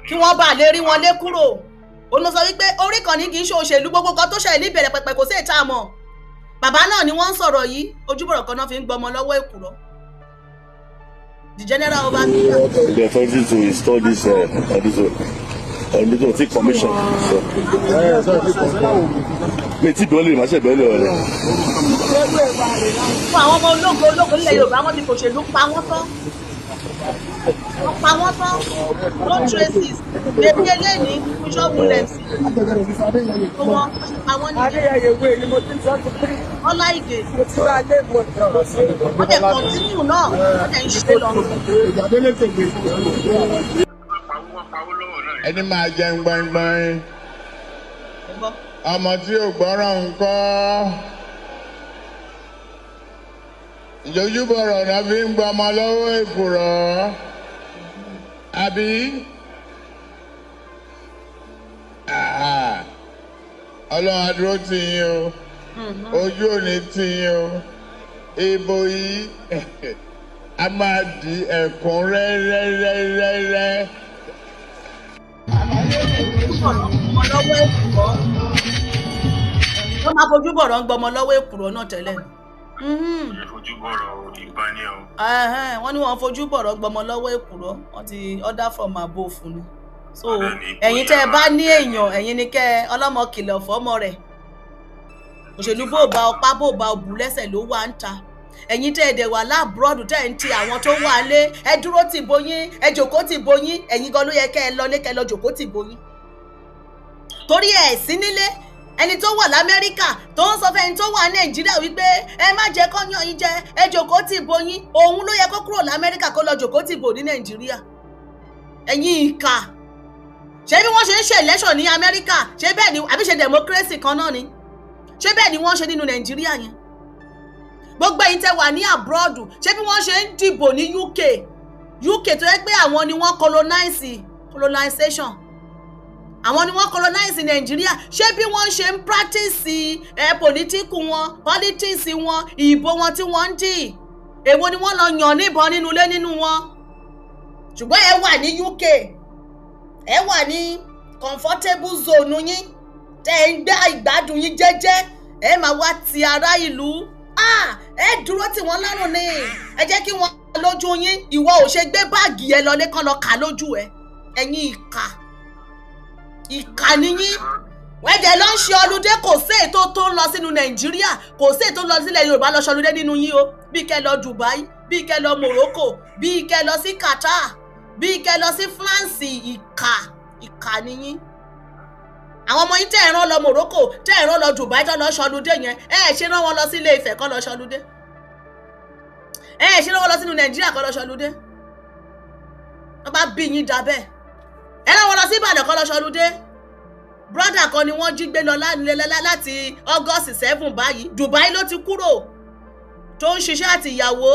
S1: kí wọ́n bá lè rí wọn lé kúrò. Ó lọ sọ wípé orí kan ní kì í ṣe òṣèlú, gbogbo kan tó ṣẹlẹ̀ níbẹ̀rẹ̀ pẹ̀pẹ̀ kò sí ìta mọ̀. Bàbá náà ni wọ́n ń sọ̀rọ̀ yìí, ojúbọ̀rọ̀ kan náà fi ń gbọmọ lọ́wọ́ èkùrọ́. The general overview.
S5: The authority to install this take commission. Me ti bẹ́ẹ̀ lè má ṣe bẹ́ẹ̀ lè ọ̀rẹ́.
S1: Fún àwọn ọmọ ológo nílẹ̀ Yorùbá wọ́n ti fòṣèlú pa wọ́n tán. Wọ́n pa wọ́n tán. No traces. Bèbí eléyìí Bishop Williams. Wọ́n pa wọ́n ní Ọláìgè. Wọ́n dẹ̀ kọ̀ntínú náà. Wọ́n dẹ̀ ń ṣe lọ.
S3: Ẹni máa jẹun gbọ̀ngbọ̀n. Ọmọ tí ò gbọ́ràn ńkọ́. Ìjọ́júbọ̀rọ̀ náà fi ń gba ọmọ lọ́wọ́ èkùrọ́. Àbí? Ọlọ́run á dúró tì yín o. Ojú ò ní tì yín o. Ìbò yìí a máa di ẹ̀kúnrẹ́rẹ́rẹ́rẹ́.
S1: Wọ́n máa fojú bọ̀rọ̀ ń gbọmọ lọ́wọ́ èkùrọ́ náà tẹ́lẹ̀.
S2: Fojú bọ̀rọ̀ ìbọn ni o.
S1: Wọ́n ní wọ́n fojú bọ̀rọ̀ gbọmọ lọ́wọ́ èkùrọ́, wọ́n ti order from above fún ni. So ẹ̀yin tẹ́ ẹ bá ní èèyàn, ẹ̀yin ni kẹ́ ọlọ́mọ kìlọ̀ fọ́mọ rẹ̀. Òṣèlú bó ba ọpá bó ba òbú lẹ́sẹ̀ ló wà ń ta. Ẹ̀yin tẹ́ ẹ dẹ̀ wà láàbùrọ̀dù tẹ́ ẹ ń ti àwọn tó wà lé, ẹ dúró tì bóyín, ẹ jòkó tì bóyín, ẹ̀yin gan ló yẹ kẹ́ ẹ lọ lé kẹ́ lọ jòkó tì bóyín. Torí ẹ̀ sí nílé, ẹni tó wà l'Amẹ́ríkà tó ń sọ fún ẹni tó wà Nàìjíríà wípé ẹ má jẹ́ kó yàn yín jẹ, ẹ jòkó tì bóyín, òun ló yẹ kó kúrò l'Amẹ́ríkà kó lọ jòkó tì bò ní Nàìjíríà. Ẹ̀yin ìkà. Ṣé bí wọ́n ṣe ń ṣe election ní Amẹ́ríkà, ṣé bẹ́ẹ̀ ni àbí ṣe democracy kan náà ni? Ṣé bẹ́ẹ̀ ni wọ́n ṣe nínú Nàìjíríà yẹn? Gbogbo ẹ̀yin tẹ́ wà ní abroad, ṣé bí wọ́n ṣe ń dìbò ní UK tó yẹ pé àwọn ni wọ́n colonization. Àwọn ni wọ́n colonize Nàìjíríà, ṣé bí wọ́n ṣe ń practice politics wọn, ìbò wọn tí wọ́n ń dì. Èwo ni wọ́n lọ yàn níbọn nínú ilé nínú wọn? Ṣùgbọ́n ẹ wà ní UK, ẹ wà ní comfortable zone yín, tẹ́ ń gbé ìgbádùn yín jẹ́jẹ́, ẹ máa wá ti ará ìlú. Ẹ dúró tí wọ́n lọ́rùn ni, ẹ jẹ́ kí wọ́n lójú yín, ìwọ ò ṣe gbé báàgì ẹ lọ lẹ́kàn lọ kà lójú ẹ. Ẹ̀yin ìkà ni yín. Wẹ́dẹ̀ lọ ń ṣe ọlúdé, kò sí ètò tó ń lọ sínú Nàìjíríà, kò sí ètò lọ sílẹ̀ Yorùbá lọ ṣọlúdé nínú yín o. Bí kẹ́ lọ Dubai, bí kẹ́ lọ Morocco, bí kẹ́ lọ sí Qatar, bí kẹ́ lọ sí France. Ìkà ni yín. Àwọn ọmọ yín tẹ́ ẹ rán lọ Morocco, tẹ́ ẹ rán lọ Dubai tó lọ ṣọlúdé yẹn, ẹ ṣe rán wọn lọ sí Ilé Ifẹ̀ kó lọ ṣọlúdé. Ẹ ṣe rán wọn lọ sínú Nàìjíríà kó lọ ṣọlúdé. Wọ́n bá bí yín dà bẹ́ẹ̀. Ẹ rán wọn lọ sí Ìbàdàn kó lọ ṣọlúdé. Brother kan ni wọ́n jí gbé lọ láti August 7 báyìí. Dubai ló ti kúrò tó ń ṣiṣẹ́ àti ìyàwó.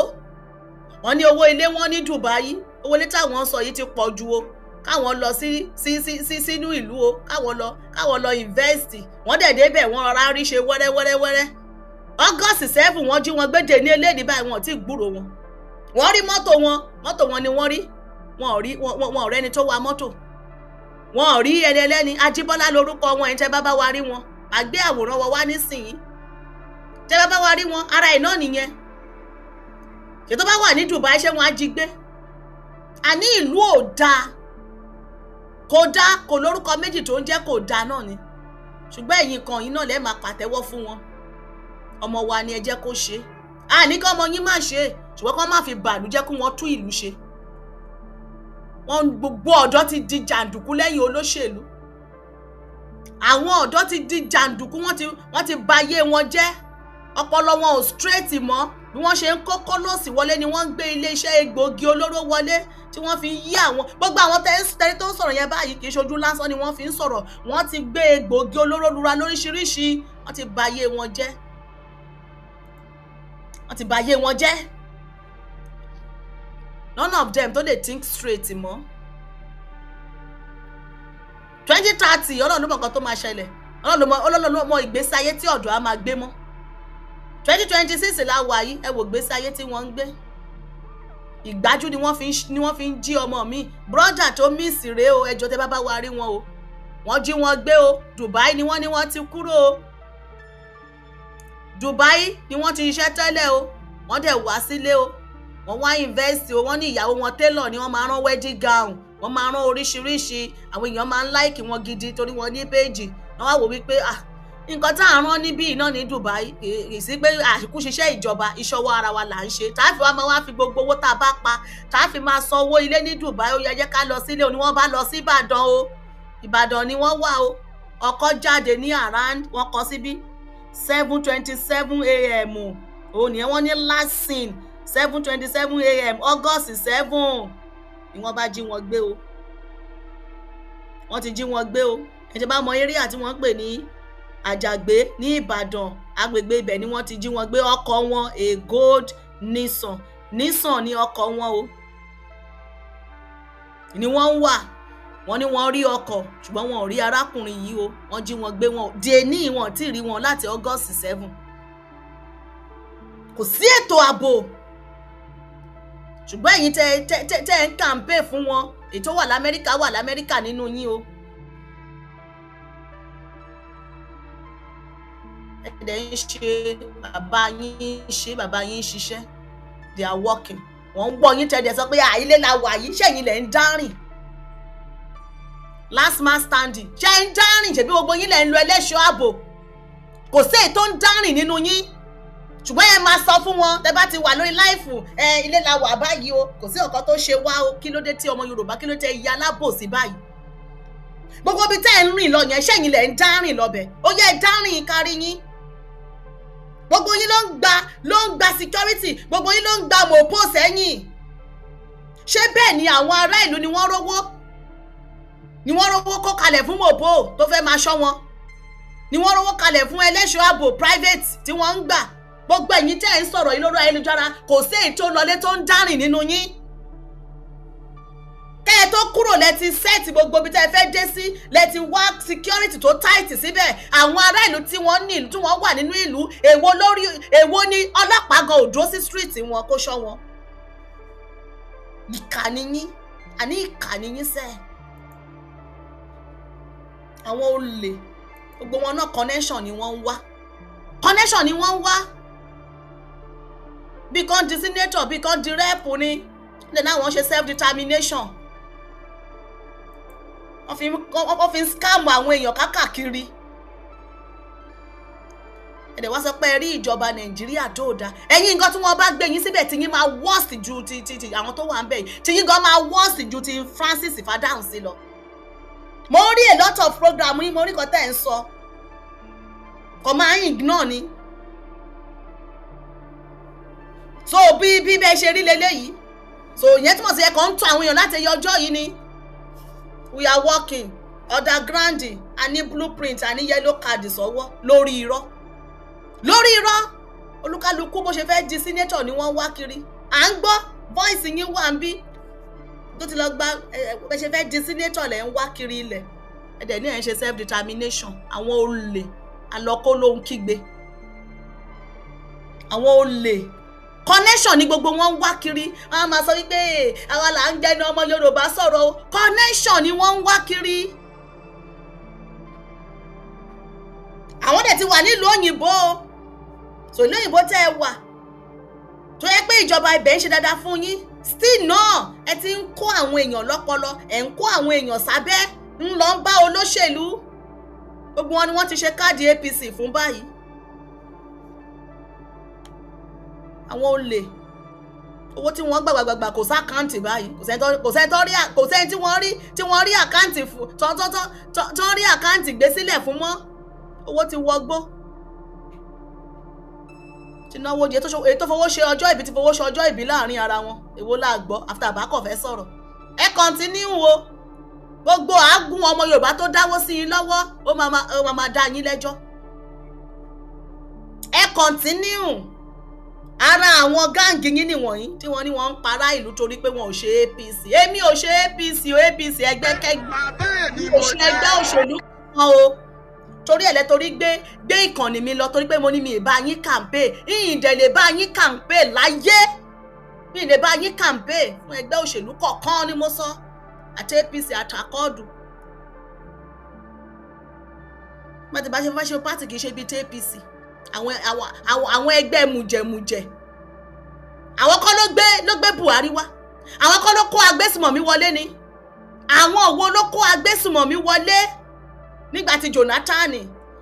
S1: Wọ́n ní owó ilé wọn ní Dubai. Owó ilé táwọn sọ yìí ti pọ̀ ju o. Káwọn lọ sínú ìlú o. Káwọn lọ invest. Wọ́n dẹ̀ débẹ̀ wọ́n rọra rí ṣe wẹ́rẹ́wẹ́rẹ́wẹ́rẹ́. August 7 wọ́n jí wọn gbéde ní eléyìí báyìí, wọn ò tí ì gbúrò wọn. Wọ́n rí mọ́tò wọn ni wọ́n rí. Wọn ò rẹ́ni tó wa mọ́tò. Wọn ò rí ẹni ẹlẹ́ni. Ajíbọ́lá lórúkọ wọn, ẹni tẹ́ bá wa rí wọn. Àgbé àwòrán wọn wá nísìnyí. Tẹ́ bá wa rí wọn, ara ẹ̀ náà nìyẹn. Ṣé tó bá wà ní Dubai ṣé wọn á jí gbé? Àní ìlú ò dáa. Kò lórúkọ méjì tó ń jẹ́ kò dáa náà ni. Ṣùgbọ́n ẹ̀yin kan yìí náà lẹ́ẹ̀ máa pàtẹ́wọ́ fún wọn. Ọmọ wa ni ẹ jẹ́ kó ṣe. Àní kí ọmọ yín má ṣe, ṣùgbọ́n kó má fi bàlújẹ́ kí wọ́n tún ìlú ṣe. Wọ́n gbogbo ọ̀dọ́ ti di jàǹdùkú lẹ́yìn olóṣèlú. Àwọn ọ̀dọ́ ti di jàǹdùkú, wọ́n ti ba ayé wọn jẹ́. Ọpọlọ wọn ò straight mọ́. Bí wọ́n ṣe ń kó kólóòsì wọlé ni wọ́n ń gbé iléeṣẹ́ egbòogi olóró wọlé tí wọ́n fi yí àwọn gbogbo àwọn tẹ́lẹ̀ tó ń sọ̀rọ̀ yẹn báyìí kì í ṣojú lásán ni wọ́n fi ń sọ̀rọ̀. Wọ́n ti gbé egbòogi olóró lura lóríṣiríṣi. Wọ́n ti ba ayé wọn jẹ́. Wọ́n ti ba ayé wọn jẹ́. None of them tó lè think straight mọ́. 2030 Ọlọ́run ló mọ̀ nǹkan tó máa ṣẹlẹ̀. Ọlọ́run ló mọ̀ ìgbésí ayé tí ọ̀dọ́ á máa gbé mọ́. 2026 la wà yìí, ẹ wò ìgbésí ayé tí wọ́n ń gbé. ìgbájú ni wọ́n fi ń jí ọmọ mi. Brother tó miss rèé o, ẹjọ́ tẹ́ bá wa rí wọn o. Wọ́n jí wọn gbé o. Dubai ni wọ́n ní wọ́n ti kúrò o. Dubai ni wọ́n ti ṣiṣẹ́ tẹ́lẹ̀ o. Wọ́n dẹ̀ wá sílé o. Wọ́n wá invest o. Wọ́n ní ìyàwó wọn tailor ni wọ́n máa rán wedding gown. Wọ́n máa rán oríṣiríṣi. Àwọn èèyàn máa ń like wọn gidi torí wọ́n ní page. Wọ́n wá wò wípé nǹkan tá à ń rán níbí náà ní Dubai kì í sí pé àṣìkú ṣiṣẹ́ ìjọba, ìṣọwọ́ ara wa là ń ṣe. Tá a fi wá máa wá fi gbogbo owó tá a bá pa, tá a fi máa san owó ilé ní Dubai. Ó yẹ jẹ́ ká lọ sílé o, ni wọ́n bá lọ sí Ìbàdàn o. Ìbàdàn ni wọ́n wà o. Ọkọ̀ jáde ní around, wọ́n kọ síbí 7:27 a.m. òun nìyẹn wọ́n ní last scene 7:27 a.m. August 7 ni wọ́n bá jí wọn gbé o. Wọ́n ti jí wọn gbé o. Ẹ̀jẹ̀ bá mọ area tí wọ́n pè ní Àjàgbé ní Ìbàdàn, agbègbè ibẹ̀ ni wọ́n ti jí wọn gbé. Ọkọ̀ wọn a gold Nissan ní ọkọ̀ wọn o, ni wọ́n ń wà. Wọ́n ní wọ́n rí ọkọ̀ ṣùgbọ́n wọn ò rí arákùnrin yìí o. Wọ́n jí wọn gbé wọn díẹ̀ ní ìwọ̀n tí rí wọn láti August 7. Kò sí ètò ààbò ṣùgbọ́n ẹ̀yin tẹ́ ń campaign fún wọn. Ètò wà l'Amẹ́ríkà nínú yín o. Ẹ̀dẹ̀ ń ṣe bàbá yín ṣiṣẹ́, they are working. Wọ́n ń gbọ́ yín tẹ́lẹ̀ sọ pé ilé la wà yìí, ṣẹ̀yìn lẹ̀ ń dárìn. Last man standing, ṣe ń dárìn, ṣebí gbogbo yín lẹ̀ ń lo ẹlẹ́ṣọ́ ààbò. Kò sí èyí tó ń dárìn nínú yín ṣùgbọ́n ẹ máa sọ fún wọn tẹ́ bá ti wà lórí láìfù ilé la wà báyìí o, kò sí ọ̀kan tó ṣe wá o. Kí ló dé tí ọmọ Yorùbá, kí ló tẹ́ ya alábòsí báyìí? Gbogbo ibi tẹ́ ẹ̀ ń rìn lọ yẹn, ṣẹ̀yìn lẹ̀ ń dárìn lọ́bẹ̀. Ó yẹ dárìn kárí yín. Gbogbo yín ló ń gba security, gbogbo yín ló ń gba mọ̀pó sẹ́yìn. Ṣé bẹ́ẹ̀ ni àwọn ará ìlú ni wọ́n rówó kó kalẹ̀ fún mọ̀pó tó fẹ́ máa ṣọ́ wọn? Ni wọ́n rówó kalẹ̀ fún ẹlẹ́ṣọ́ ààbò private tí wọ́n ń gbà? Gbogbo ẹ̀yin tẹ́ ẹ̀ ń sọ̀rọ̀ yìí lórí ayélujára, kò sí èyí tó lọlé tó ń dárìn nínú yín. Kẹ́ ẹ tó kúrò lẹ ti set gbogbo ibi tẹ́ ẹ fẹ́ dé sí, lẹ ti wá security tó tight síbẹ̀. Àwọn ará ìlú tí wọ́n wà nínú ìlú, èwo ni ọlọ́pàá gan ò dúró sí street wọn kó ṣọ́ wọn? Ìkà ni yín, àní ìkà ni yín sẹ́. Àwọn olè gbogbo wọn náà connection ni wọ́n ń wá. Bí kan di senator, bí kan di rep ni, lẹ́nu àwọn ṣe self determination. Wọ́n fi ń scam àwọn èèyàn káàkiri. Ẹ̀dẹ̀ wá sọ pé ẹ rí ìjọba Nàìjíríà tó dáa. Ẹ̀yin nǹkan tí wọ́n bá gbé yín síbẹ̀ tí yín máa worst ju ti àwọn tó wà ń bẹ̀ yìí. Tí yín gan máa worst ju ti Francis Fadahunsi lọ. Mo rí a lot of program yín, mo rí kan tẹ́ ẹ̀ ń sọ. Kò máa ń ignore ni. So bí bẹ́ẹ̀ ṣe rí leléyìí. So ìyẹn túmọ̀ sí ẹ kàn ń tún àwọn èèyàn láti ẹyọ ọjọ́ yìí ni. We are working underground, a ní blueprint, a ní yellow card sọ́wọ́ lórí irọ́. Olúkálùkù bó ṣe fẹ́ di senator ni wọ́n wá kiri. À ń gbọ́ voice yín wà ń bí tó ti lọ gba bẹ́ẹ̀ ṣe fẹ́ di senator lẹ̀ ń wá kiri ilẹ̀. Ẹ̀dẹ̀ ní ẹ̀ ń ṣe self determination. Àwọn olè alọ́kó ló ń kígbe. Àwọn olè connection ni gbogbo wọn ń wá kiri. Wọ́n máa sọ wípé àwa là ń jẹ́nu ọmọ Yorùbá sọ̀rọ̀ o. Connection ni wọ́n ń wá kiri. Àwọn dẹ̀ ti wà nílùú òyìnbó o. So ìlú òyìnbó tẹ́ ẹ wà tó yẹ pé ìjọba ibẹ̀ ń ṣe dáadáa fún yín, still náà ẹ ti ń kó àwọn èèyàn lọ́pọlọ, ẹ̀ ń kó àwọn èèyàn sábẹ́, ń lọ ń bá olóṣèlú. Gbogbo wọn ni wọ́n ti ṣe káàdì APC fún báyìí. Àwọn olè owó tí wọ́n gbàgbàgbà kò sí àkáǹtì báyìí, kò sẹ́ni tí wọ́n rí àkáǹtì fún tán rí àkáǹtì gbé sílẹ̀ fún mọ́. Owó ti wọgbó. Ti náwó di èyí tó fowó ṣe ọjọ́ ìbí ti fowó ṣe ọjọ́ ìbí láàrin ara wọn. Èwo la gbọ́ after àbákọ̀ fẹ́ sọ̀rọ̀. Ẹ continue o. Gbogbo àágùn ọmọ Yorùbá tó dáwó sí yín lọ́wọ́ ó máa dá yín lẹ́jọ́. Ẹ continue. Ara àwọn gáǹgì yín nìwọ̀nyí tí wọ́n ní wọ́n ń para ìlú torí pé wọn ò ṣe APC. Èmi ò ṣe APC o, APC ẹgbẹ́kẹ́gbẹ́. Mo ṣe ẹgbẹ́ òṣèlú kan o. Torí ẹ̀lẹ́ torí gbé ìkànnì mi lọ torí pé mo ní mi ìbá yín campaign. Ìyìndẹ̀ lè bá yín campaign láyé. mi lè bá yín campaign fún ẹgbẹ́ òṣèlú kọ̀ọ̀kan ni mo sọ àti APC àtàkọ́ọ̀dù mọ́tò bá ṣe fẹ́ ṣe pátì kì í ṣe bíi ti APC àwọn ẹgbẹ́ mùjẹ̀mùjẹ̀ àwọn kọ́ ló gbé Buhari wá àwọn kọ́ ló kó agbésùmọ̀mí wọlé ni àwọn òwò ló kó agbésùmọ̀mí wọlé nígbà tí Jonathan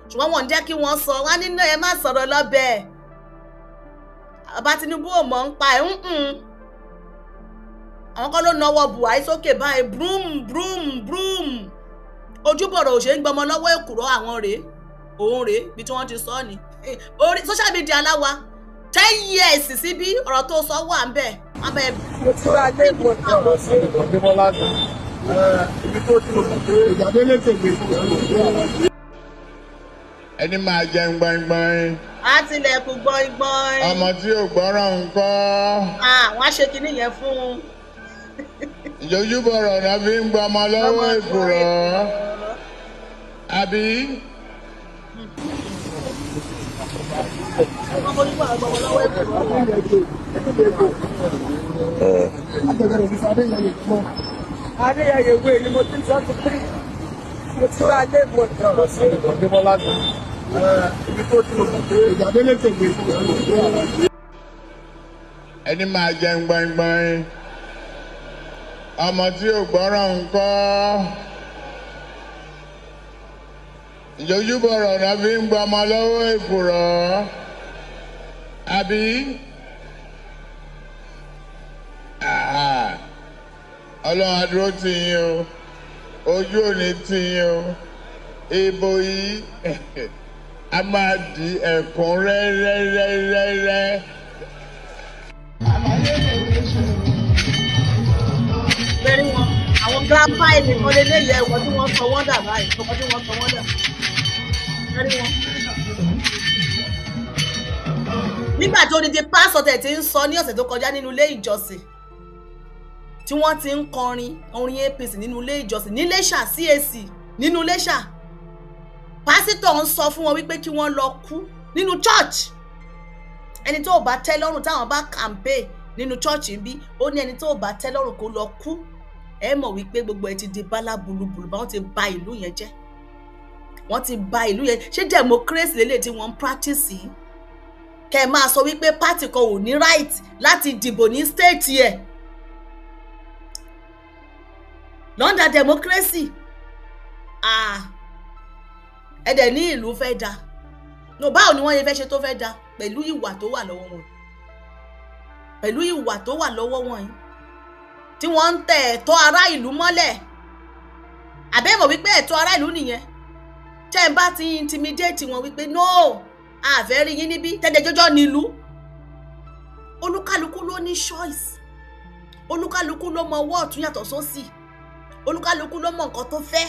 S1: ṣùgbọ́n wọ́n ń jẹ́ kí wọ́n sọ wọ́n nínú ẹ má sọ̀rọ̀ lọ́bẹ̀ bàbá Tinubu ò mọ̀ ń pa ẹ̀ àwọn kọ́ ló nawọ́ Buhari sókè báyìí brum brum brum ojúbọ̀rọ̀ òṣèré ń gbọmọ lọ́wọ́ èkùrọ́ àwọn rèé òun rèé bí tí wọ́n ti sọ ni orí social media aláwa 10 years síbí ọ̀rọ̀ tó sọ wà ń bẹ̀ abẹ́
S4: ẹni máa jẹun gbọ̀ngbọ̀n.
S1: á tilẹ̀kùn gbọ̀ngbọ̀n.
S4: ọmọ tí ò gbọ́ràn nǹkan.
S1: wọ́n á ṣe kinní yẹn fún un.
S4: ìjọ́júbọ̀rọ̀ náà fi ń gbọmọ lọ́wọ́ èkùrọ́. àbí.
S6: Adéyẹyẹ wo èyí mo ti sọ ti pín mo ti wá lé mo tọrọ sí ìbọ̀débọ́lá ní ibi tó ti ìjàdélé tègbè.
S4: ẹni máa jẹun gbọ̀ngbọ̀n ọmọ tí ò gbọ́ràn nǹkan. ìjọ́júbọ̀rọ̀ náà fi ń gbọmọ lọ́wọ́ èkùrọ́. àbí. Ọlọ́run adúró tì yín o ojú òní tì yín o ìbò yìí a máa di ẹ̀kúnrẹ́rẹ́rẹ́rẹ́.
S1: bẹ́ẹ̀ni wọn àwọn grandpa ẹni kan lè léyẹ ẹ̀wọ̀n tí wọ́n sọ wọ́n dà báyìí ọkọ̀ tí wọ́n sọ wọ́n dà bẹ́ẹ̀ni wọn. nígbà tí odidi pásítọ̀ tẹ̀ ti ń sọ ní ọ̀sẹ̀ tó kọjá nínú ilé ìjọsìn tí wọ́n ti ń kọrin orin APC nínú ilé ìjọsìn ní Iléṣà CAC nínú Iléṣà pásítọ̀ ń sọ fún wọn wípé kí wọ́n lọ kú nínú church ẹni tó bá tẹ́ lọ́rùn táwọn bá campaign nínú church ń bí ó ní ẹni tó bá tẹ́ lọ́rùn kó lọ kú ẹ mọ̀ wípé gbogbo ẹ ti di bálá bulubulu bá wọ́n ti bà ìlú yẹn jẹ́ wọ́n ti bà ìlú yẹn ṣé democracy lélẹ̀ tí wọ́n ń practice yìí kẹ́ ẹ máa sọ wípé party kan ò ní right láti dìbò ní state yẹn lọ́ndà democracy ẹ̀dẹ̀ ní ìlú fẹ́ da no báwo ni wọ́n yẹ fẹ́ ṣe tó fẹ́ da pẹ̀lú ìwà tó wà lọ́wọ́ wọn pẹ̀lú ìwà tó wà lọ́wọ́ wọn yìí tí wọ́n ń tẹ ẹ̀tọ́ ará ìlú mọ́lẹ̀ àbẹ́mọ̀ wípé ẹ̀tọ́ ará ìlú nìyẹn tẹ́ ẹ bá ti intimidate wọn wípé no àfẹ́ rí yín níbí tẹ́jẹ́ jọjọ́ nílùú olúkálukú ló ní choice olúkálukú ló mọ ọwọ́ ọ̀tún yàtọ̀ sósì olúkálukú ló mọ nǹkan tó fẹ́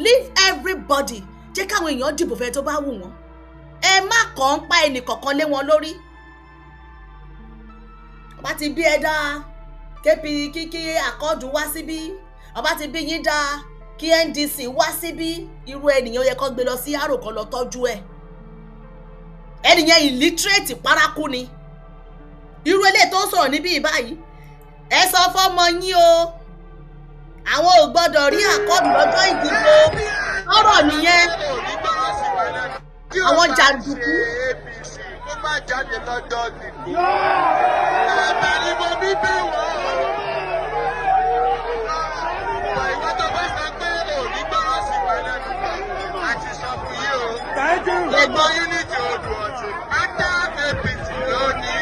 S1: leave everybody jẹ́ káwọn èèyàn dìbò fẹ́ tó bá wù wọ́n ẹ má kàn ń pa ẹnì kọ̀ọ̀kan lé wọn lórí ọba ti bí ẹ dáa képi kíkí àkọ́dù wá síbí ọba ti bí yín dáa kí NDC wá síbí irú ènìyàn yẹ kó gbé lọ sí àrò kan lọ tọ́jú ẹ̀ ẹnìyẹn illiterate paraku ni irú eléyìí tó ń sọ̀rọ̀ níbí báyìí ẹ sọ fọ́mọ yín o àwọn ò gbọ́dọ̀ rí àkọ́dù lọ́jọ́ ìdìbò ọ̀rọ̀ nìyẹn àwọn jàǹdùkú.
S4: ó má jáde lọ́jọ́ ìdìbò ẹ̀bẹ̀ ni mo bí bẹ̀ wọ́n. ìwọ́n tó bá sọ pé òní gbọ́rọ̀ sí ìpínlẹ̀ nípa àti sọ fún yìí o. gbogbo unity odò ọ̀tún pátá APC lónìí.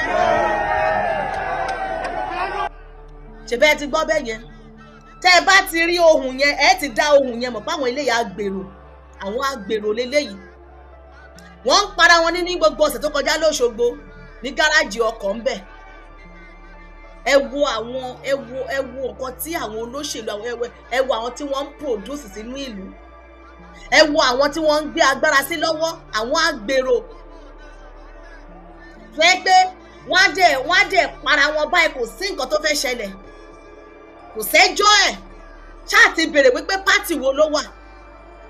S1: ṣèbẹ́ ẹ ti gbọ́ bẹ́ẹ̀ yẹn tẹ́ ẹ bá ti rí ohun yẹn ẹ ti dá ohun yẹn mọ̀ pé àwọn eléyìí agbèrò àwọn agbèrò leléyìí wọ́n ń para wọn ní gbogbo ọ̀sẹ̀ tó kọjá lóṣogbo ní gáràjì ọkọ̀ ń bẹ̀ ẹ wo nǹkan tí àwọn olóṣèlú ẹ wo àwọn tí wọ́n ń produce sínú ìlú ẹ wo àwọn tí wọ́n ń gbé agbára sí lọ́wọ́ àwọn agbèrò fẹ́ pé wọ́n á dẹ̀ para wọn báyìí kò sí nǹkan tó fẹ́ ṣẹlẹ̀ kò sẹ́jọ́ ẹ̀ ṣáà ti béèrè wípé pátì wo ló wà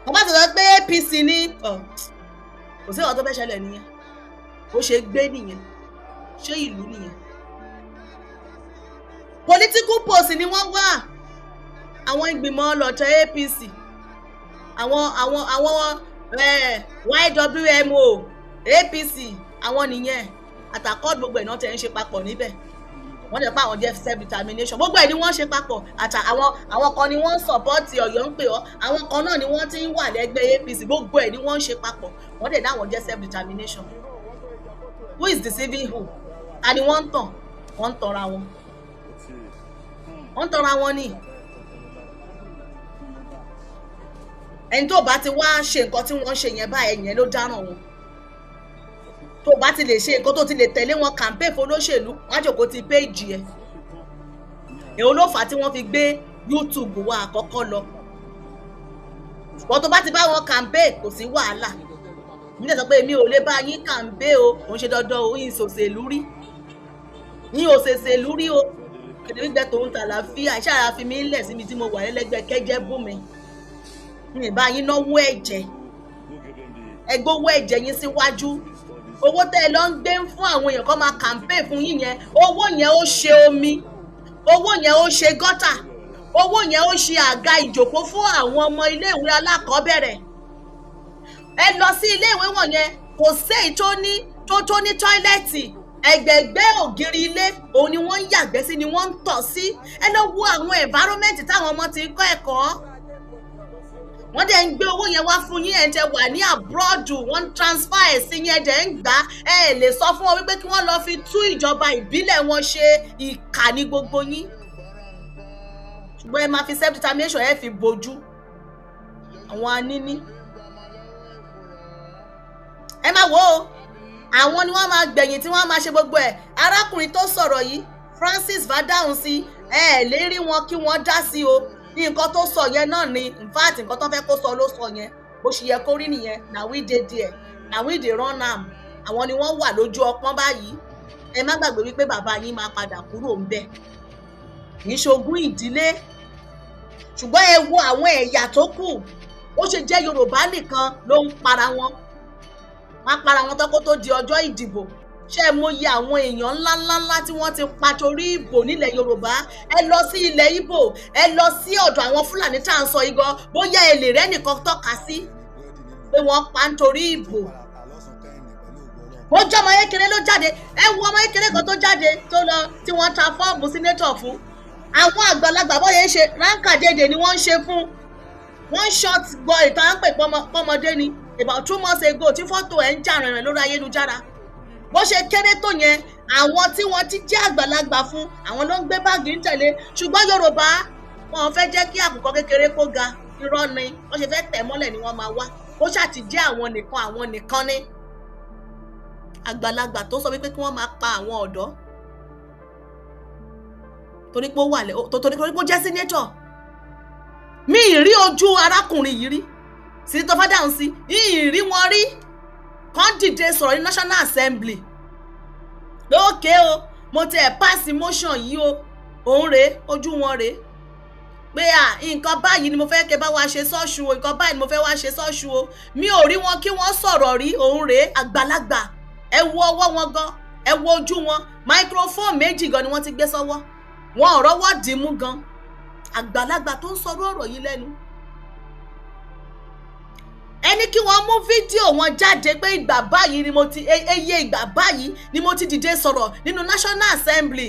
S1: wọ́n bá ti sọ pé APC ní kò sí nǹkan tó fẹ́ ṣẹlẹ̀ nìyẹn ó ṣe gbé nìyẹn ṣé ìlú nìyẹn political post ni wọ́n wà àwọn ìgbìmọ̀ ọlọ́tẹ̀ APC àwọn YWMO APC àwọn nìyẹn àtàkọ́ gbogbo ẹ̀ náà tẹ̀ ń ṣe papọ̀ níbẹ̀ wọ́n dẹ̀ pa àwọn jẹ́ self determination gbogbo ẹ̀ ni wọ́n ṣe papọ̀ àtà àwọn kan ni wọ́n support Ọ̀yọ́ ń pè ọ́ àwọn kan náà ni wọ́n ti ń wà lẹ́gbẹ́ APC gbogbo ẹ̀ ni wọ́n ṣe papọ̀ wọ́n dẹ̀ dáwọn jẹ́ self determination who is deceiving who àní wọ́n ń tàn wọ́n ń tanra wọn ni ẹni tó bá ti wá ṣe nǹkan tí wọ́n ṣe yẹn báyẹn yẹn ló dáràn wọn tó bá ti lè ṣe nǹkan tó ti lè tẹ̀lé wọn campaign fọlọ́ṣèlú wọ́n á jòkó ti péjì ẹ̀ èwo ló fà á tí wọ́n fi gbé YouTube wa àkọ́kọ́ lọ ṣùgbọ́n tó bá ti bá wọn campaign kò sí wàhálà mi lè sọ pé mi ò lè bá yín campaign o òun ṣe dandan o yín ṣòṣèlú rí yín ò ṣèṣèlú rí o kìdìrígbẹ tòun tàlàfíà iṣẹ́ ara fi mí lẹ̀ síbi tí mo wà lẹ́lẹ́gbẹ́ kẹ́jẹ́ bú mi mi bá yín náwó ẹ̀jẹ̀ ẹgbówó ẹ̀jẹ̀ yín síwájú owó tẹ́ ẹ lọ ń gbé fún àwọn èèyàn kan máa campaign fún yín yẹn owó yẹn ó ṣe omi owó yẹn ó ṣe gọ́tà owó yẹn ó ṣe àga ìjòkó fún àwọn ọmọ iléèwé alákọ̀ọ́bẹ̀rẹ̀ ẹ lọ sí iléèwé wọ̀nyẹn kò séyìí tó ní tọ́ílẹ̀tì ẹgbẹ̀gbẹ́ ògiri ilé òun ni wọ́n ń yàgbẹ́ sí ni wọ́n ń tọ̀ sí ẹ lọ wo àwọn environment táwọn ọmọ ti ń kọ́ ẹ̀kọ́ wọ́n dẹ̀ ń gbé owó yẹn wá fún yín ẹ̀ tẹ́ wà ní abroad wọ́n ń transfer ẹ̀ sí yẹn dẹ̀ ń gbà ẹ̀ lè sọ fún wọn wípé kí wọ́n lọ fi tú ìjọba ìbílẹ̀ wọn ṣe ìkà ní gbogbo yín ṣùgbọ́n ẹ máa fi self determination ẹ fi bojú àwọn aníní ẹ máa wò ó àwọn ni wọ́n máa gbẹ̀yìn tí wọ́n máa ṣe gbogbo ẹ̀ arákùnrin tó sọ̀rọ̀ yìí Francis Vadáhùn sí lè rí wọn kí wọ́n dá sí o nǹkan tó sọ yẹn náà ni in fact nǹkan tó fẹ́ kó sọ ló sọ yẹn bó ṣe yẹ kó rí nìyẹn na we dey there na we dey run am àwọn ni wọ́n wà lójú ọpọ́n báyìí ẹ má gbàgbé wípé bàbá yín máa padà kúrò ńbẹ̀ kì í ṣogún ìdílé ṣùgbọ́n ẹ wo àwọn ẹ̀yà tó kù ó ṣe jẹ́ Yorùbá nìkan ló ń para wọn wọ́n para wọn tó kó tó di ọjọ́ ìdìbò ṣé ẹ mọyì àwọn èèyàn ńláńláńlá tí wọ́n ti pa torí ìbò nílẹ̀ Yorùbá ẹ lọ sí ilẹ̀ Ìgbò ẹ lọ sí ọ̀dọ̀ àwọn Fúlàní tá à ń sọ yìí gan bóyá ẹ lè rẹ́ nìkan tọ́ka sí pé wọ́n pa nítorí ìbò ó jẹ́ ọmọ kékeré ló jáde ẹ wo ọmọ kékeré kan tó jáde tó lọ tí wọ́n ta fọ́ọ̀mù sínétọ̀ fún àwọn àgbàlagbà bóyá ń ṣe ránkà dédé ni wọ́n ń ṣe fún one shot boy ìtàn à ń pè pọ́mọdé ni about 2 months ago tí fọ́tò ẹ̀ ń jà rìnrìn lórí ayélujára bó ṣe kéré tó yẹn àwọn tí wọ́n ti jẹ́ àgbàlagbà fún àwọn ló ń gbé báàgì ń tẹ̀lé ṣùgbọ́n Yorùbá wọn fẹ́ jẹ́ kí àkùkọ kékeré kó ga irọ́ ni wọ́n ṣe fẹ́ tẹ̀ mọ́lẹ̀ ni wọ́n máa wá ó ṣàti jẹ́ àwọn nìkan ní àgbàlagbà tó sọ wípé kí wọ́n máa pa àwọn ọ̀dọ́ torí pé ó jẹ́ sínétọ̀ mi ì rí ojú arákùnrin yìí rí sí tó fẹ́ dáhùn sí ìrí wọn rí kàn dìde sọ̀rọ̀ ní National Assembly lókè o mo ti ẹ̀ pass motion yìí o òun rèé ojú wọn rèé pé nǹkan báyìí ni mo fẹ́ kẹ́ bá wa ṣe sọ́ọ̀ṣù o nǹkan báyìí ni mo fẹ́ wá ṣe sọ́ọ̀ṣù o mi ò rí wọn kí wọ́n sọ̀rọ̀ rí òun rèé àgbàlagbà ẹ wo ọwọ́ wọn gan ẹ wo ojú wọn microphone méjì gan ni wọ́n ti gbé sọ́wọ́ wọn ò rọ́wọ́ dìímú gan àgbàlagbà tó ń sọ̀rọ̀ ọ̀rọ̀ yìí lẹ́nu ẹni kí wọ́n mú fídíò wọn jáde pé ìgbà báyìí ni mo ti eye ìgbà báyìí ni mo ti dìde sọ̀rọ̀ nínú National Assembly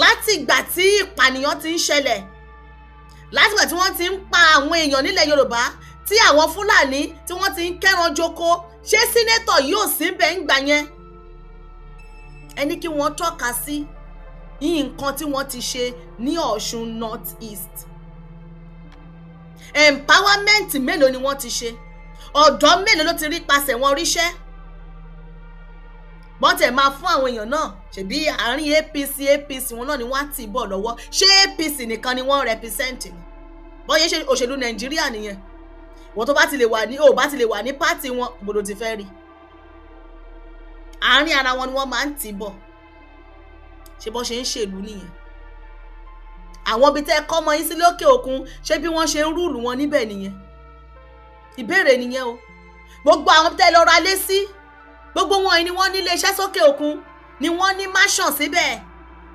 S1: láti ìgbà tí ìpànìyàn ti ń ṣẹlẹ̀ láti ìgbà tí wọ́n ti ń pa àwọn èèyàn nílẹ̀ Yorùbá tí àwọn Fúlàní tí wọ́n ti ń kẹ́ran joko ṣé sínétọ̀ yóò sí bẹ́ẹ̀ ń gbà yẹn ẹni kí wọ́n tọ́ka sí nǹkan tí wọ́n ti ṣe ní Ọ̀ṣun North East empowerment mélòó ni wọ́n ti ṣe ọ̀dọ́ mélòó ló ti rí pasẹ̀ wọn ríṣẹ́ wọ́n tẹ̀ máa fún àwọn èèyàn náà ṣebí àárín APC wọn náà ni wọ́n á tì bọ̀ lọ́wọ́ ṣé APC nìkan ni wọ́n represent ni bọ́yẹ ṣe òṣèlú Nàìjíríà nìyẹn wọ́n tó bá ti lè wà ní pátì wọn gbọ́dọ̀ ti fẹ́ rí àárín ara wọn ni wọ́n máa ń tì bọ̀ ṣe bọ́ ṣe ń ṣèlú nìyẹn àwọn ibi tẹ́ kọ́ ọmọ yín sí lókè òkun ṣé bí wọ́n ṣe ń rúùlù wọn níbẹ̀ nìyẹn ìbéèrè nìyẹn o gbogbo àwọn tẹ́ lọ ra lé sí gbogbo wọn ni wọ́n ní ilé iṣẹ́ sókè òkun ni wọ́n ní mansion síbẹ̀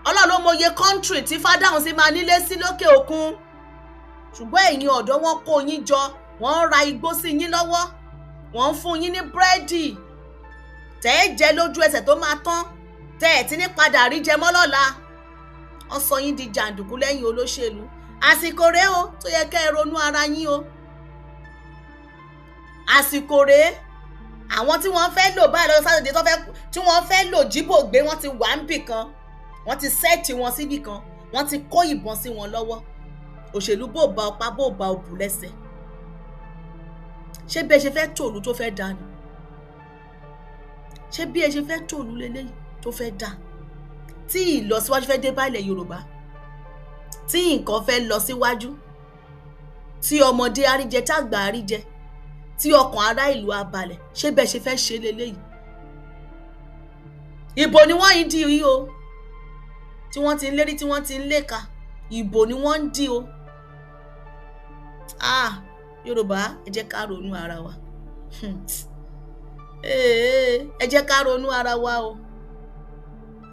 S1: Ọlọ́run ló mọye country tí Fádáhùn sí máa nílé sí lókè òkun, ṣùgbọ́n ẹ̀yin ọ̀dọ́ wọn kó yín jọ, wọ́n ń ra igbó sí yín lọ́wọ́, wọ́n ń fún yín ní búrẹ́dì tẹ́ ẹ jẹ lójú ẹsẹ̀ tó máa tán, tẹ́ ẹ ti ní padà rí jẹ mọ́ lọ́la. Wọ́n sọ yín di jàǹdùkú lẹ́yìn olóṣèlú. Àsìkò rèé o tó yẹ kẹ́ ẹ ronú ara yín o. Àsìkò rèé, àwọn tí wọ́n fẹ́ lò báyìí lọ́jọ́ Sátidé tí wọ́n fẹ́ lò jíbò gbé, wọ́n ti wà níbì kan, wọ́n ti sẹ́ẹ̀tì wọn síbì kan, wọ́n ti kó ìbọn sí wọn lọ́wọ́. Òṣèlú bò bá ọpá bò bá òbú lẹ́sẹ̀. Ṣé bí ẹ ṣe fẹ́ tòlú tó fẹ́ dà ni? Ṣé bí ẹ ṣe fẹ́ tòlú lélẹ́yìí tó fẹ́ dà? Tí ìlọsíwájú fẹ́ dé bá ilẹ̀ Yorùbá, tí nǹkan fẹ́ lọ síwájú, tí ọmọdé àríjẹ tágbà àríjẹ, tí ọkàn ará ìlú abalẹ̀, ṣé bẹ́ẹ̀ ṣe fẹ́ ṣe lélẹ́yìí? Ìbò ni wọ́n ń dì yìí o, tí wọ́n ti ń lérí, tí wọ́n ti ń léka, ìbò ni wọ́n ń dì o. Yorùbá, ẹ jẹ́ ká ronú ara wa. Ẹ jẹ́ ká ronú ara wa o.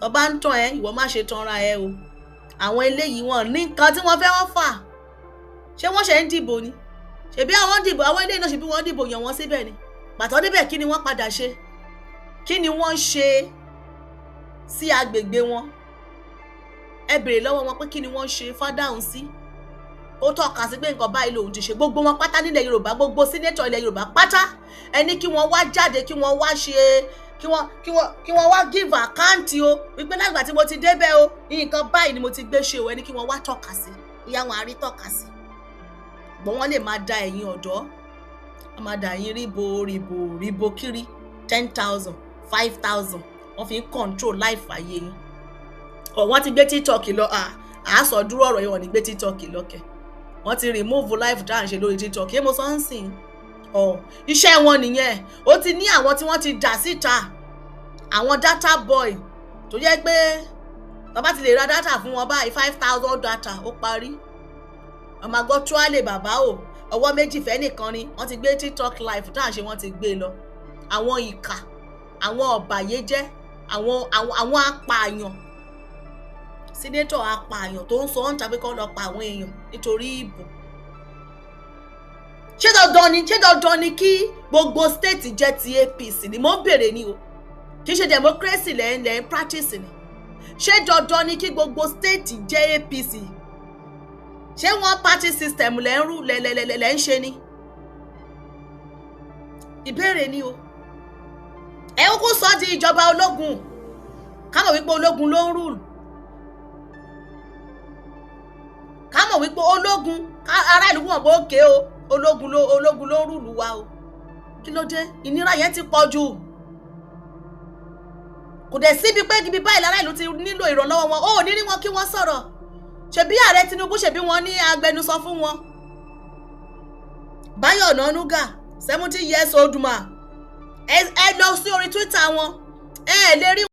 S1: Ọba ń tàn ẹ́, ìwọ má ṣe tanra ẹ o. Àwọn eléyìí wọn ní nǹkan tí wọ́n fẹ́ wọ́n fà. Ṣé wọ́n ṣe ń dìbò ni? Ṣebí àwọn dìbò, àwọn eléyìí náà ṣebí wọ́n dìbò yàn wọ́n síbẹ̀ ni. Pàtó débẹ̀ kí ni wọ́n padà ṣe? Kí ni wọ́n ṣe sí agbègbè wọn? Ẹ bèrè lọ́wọ́ wọn pé kí ni wọ́n ṣe Fádáhùn sí? Ó tọ́ka sí pé nǹkan báyìí lòun ti ṣe. Gbogbo wọn pátá nílẹ̀ Yorùbá, gbogbo sínétọ̀ ilẹ̀ Yorùbá pátá, ẹni kí wọ́n wá jáde, kí wọ́n wá ṣe, kí wọ́n wá give account o, wípé lágbà tí mo ti débẹ̀ o, nǹkan báyìí ni mo ti gbé ṣe o, ẹni kí wọ́n wá tọ́ka sí. Ìyá wọn àrí tọ́ka sí. Gbọ́n wọ́n lè máa da ẹ̀yin ọ̀dọ́, wọ́n máa da ẹ̀yin ríbo kiri 10,000 5,000, wọ́n fi ń control life ayé yín. Wọ́n ti gbé TikTok lọ, àásọ dúró ọ̀rọ̀ yẹn, wọ́n ní gbé TikTok lọ́kẹ̀. Wọ́n ti remove life tá à ń ṣe lórí TikTok. Mo sọ ń sìn iṣẹ́ wọn nìyẹn. Ó ti ní àwọn tí wọ́n ti dà síta, àwọn data boy tó jẹ́ pé bàbá ti lè ra data fún wọn báyìí 5,000 data ó parí. Ọmọ àgọ́ tíwálè bàbá o, ọwọ́ méjì fẹ́ nìkan ni wọ́n ti gbé TikTok live tá à ń ṣe, wọ́n ti gbé lọ. Àwọn ìkà, àwọn ọ̀bàyéjẹ́, àwọn apààyàn, sínétọ̀ apààyàn tó ń sọ ọ́n tàbí kọ́ lọ pa àwọn èèyàn nítorí ìbò. Ṣé dandan ni kí gbogbo state jẹ́ ti APC ni? Mo ń bèrè ni o, kì í ṣe democracy lẹ́ ń practice ni. Ṣé dandan ni kí gbogbo state jẹ́ APC? Ṣé one party system lẹ́ ń ṣe ni? Ìbéèrè ni o. Ẹ kúkú sọ di ìjọba ológun, ká mọ̀ wípé ológun ló ń rule. Ká mọ̀ wípé ológun, ará ìlú wọn bó ké o, ológun ló ń rule wa o. Kí ló dé? Ìnira yẹn ti pọ̀ jù. Kò dẹ̀ síbi pé ibi báyìí lára ìlú ti nílò ìrànlọ́wọ́ wọn. Ó ní rí wọn kí wọ́n sọ̀rọ̀. Ṣebí ààrẹ Tinubu, ṣebí wọ́n ní agbẹnusọ fún wọn. Báyọ̀ Ọ̀nànúgà 70 years old man. Ẹ lọ sí orí Twitter wọn, ẹ lè rí